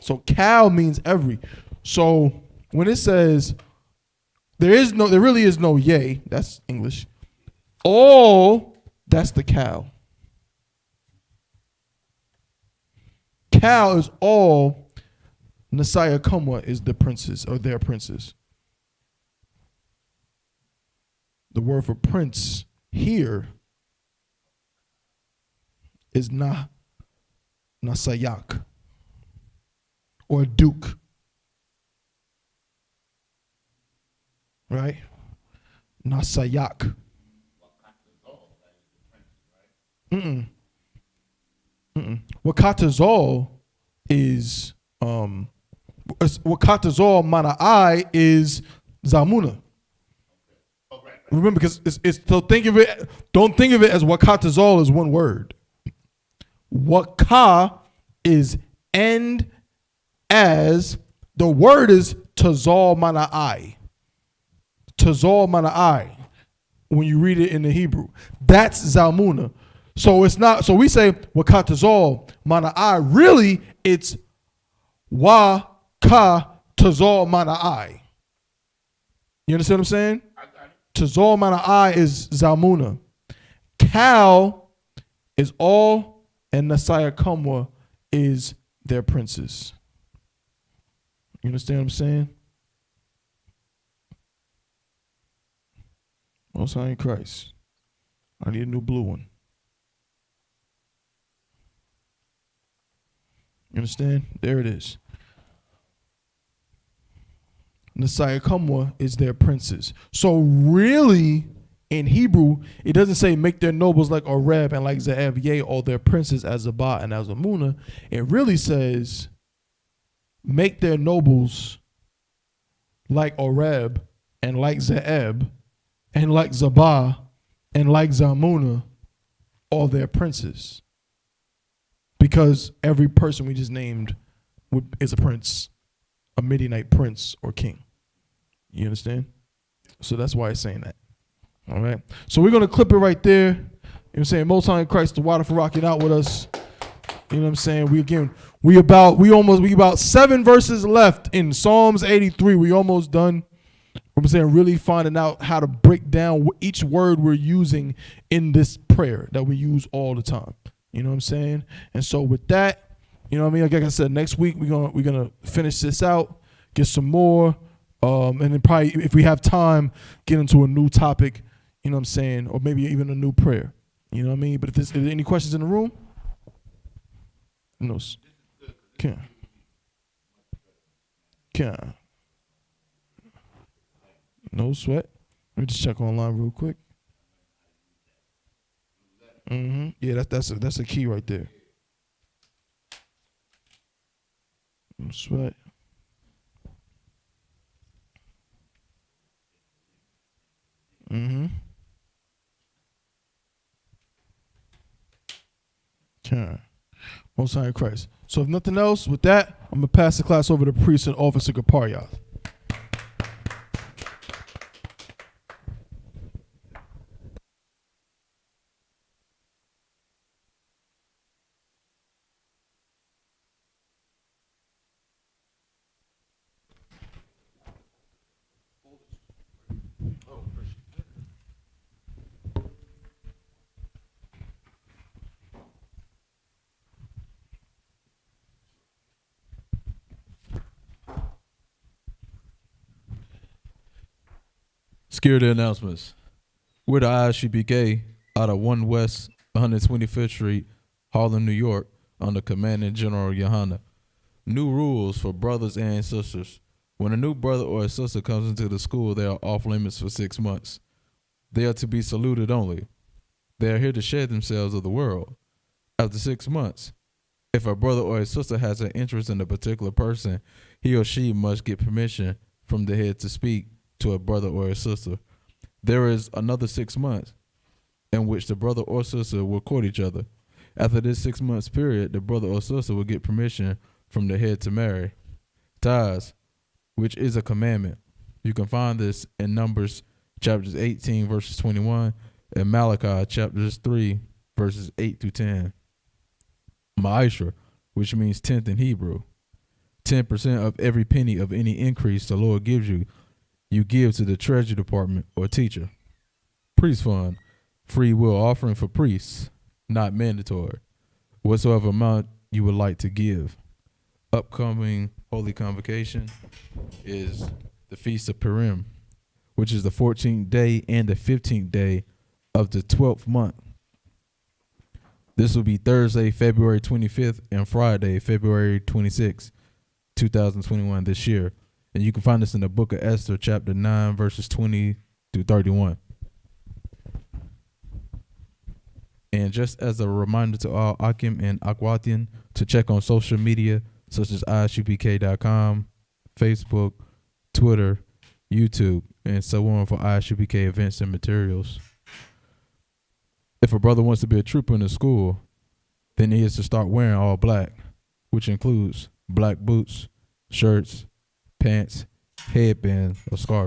So Cal means every. So when it says there really is no yea, that's English. All, that's the Cal. Cal is all. Nasaya Kumwa is the princess or their princess. The word for prince here is Nasayak or duke. Right? Nasayak. Wakatazal is Wakatazal mana I is Zamuna. Remember, because it's so think of it. Don't think of it as Wakatazal as one word. Waka is end as the word is Tazal mana I. Tazal mana I. When you read it in the Hebrew, that's Zalmuna. So it's not. So we say Wakatazal mana I. Really, it's Wa Ka Tazal mana I. You understand what I'm saying? Tazal mana I is Zalmuna. Cal is all, and Nasaya Kumwa is their princess. You understand what I'm saying? Most High in Christ. I need a new blue one. You understand? There it is. Nasiakamwa is their princes. So really, in Hebrew, it doesn't say make their nobles like Oreb and like Ze'ev, yea, or their princes as Zabah and as Amunah. It really says make their nobles like Oreb and like Ze'eb and like Zabah and like Zamunah, all their princes. Because every person we just named is a prince, a Midianite prince or king. You understand? So that's why it's saying that. All right. So we're gonna clip it right there. You know what I'm saying? Most High in Christ, the water for rocking out with us. You know what I'm saying? We about 7 verses left in Psalms 83. We almost done. I'm saying really finding out how to break down each word we're using in this prayer that we use all the time. You know what I'm saying? And so with that, you know what I mean? Like I said, next week we're gonna finish this out, get some more, and then probably if we have time, get into a new topic. You know what I'm saying? Or maybe even a new prayer. You know what I mean? But if there any questions in the room? No. Can. No sweat. Let me just check online real quick. Yeah, that's a key right there. No sweat. Okay. Most High in Christ. So if nothing else, with that, I'm gonna pass the class over to Priest and Officer Kaparyath. Security announcements. We're the ISUPK out of 1 West 125th Street, Harlem, New York, under Commanding General Yohana. New rules for brothers and sisters. When a new brother or a sister comes into the school, they are off limits for 6 months. They are to be saluted only. They are here to shed themselves of the world. After 6 months, if a brother or a sister has an interest in a particular person, he or she must get permission from the head to speak to a brother or a sister. There is another 6 months in which the brother or sister will court each other. After this 6 months period, the brother or sister will get permission from the head to marry. Ties, which is a commandment. You can find this in Numbers chapters 18 verses 21 and Malachi chapters 3 verses 8 through 10. Ma'ashra, which means tenth in Hebrew. 10% of every penny of any increase the Lord gives you, you give to the treasury department or teacher. Priest fund, free will offering for priests, not mandatory. Whatsoever amount you would like to give. Upcoming Holy Convocation is the Feast of Purim, which is the 14th day and the 15th day of the 12th month. This will be Thursday, February 25th, and Friday, February 26th, 2021 this year. And you can find this in the book of Esther, chapter 9, verses 20 through 31. And just as a reminder to all Akim and Akwatian to check on social media such as ISUPK.com, Facebook, Twitter, YouTube, and so on for ISUPK events and materials. If a brother wants to be a trooper in the school, then he is to start wearing all black, which includes black boots, shirts, pants, headband, or scarf.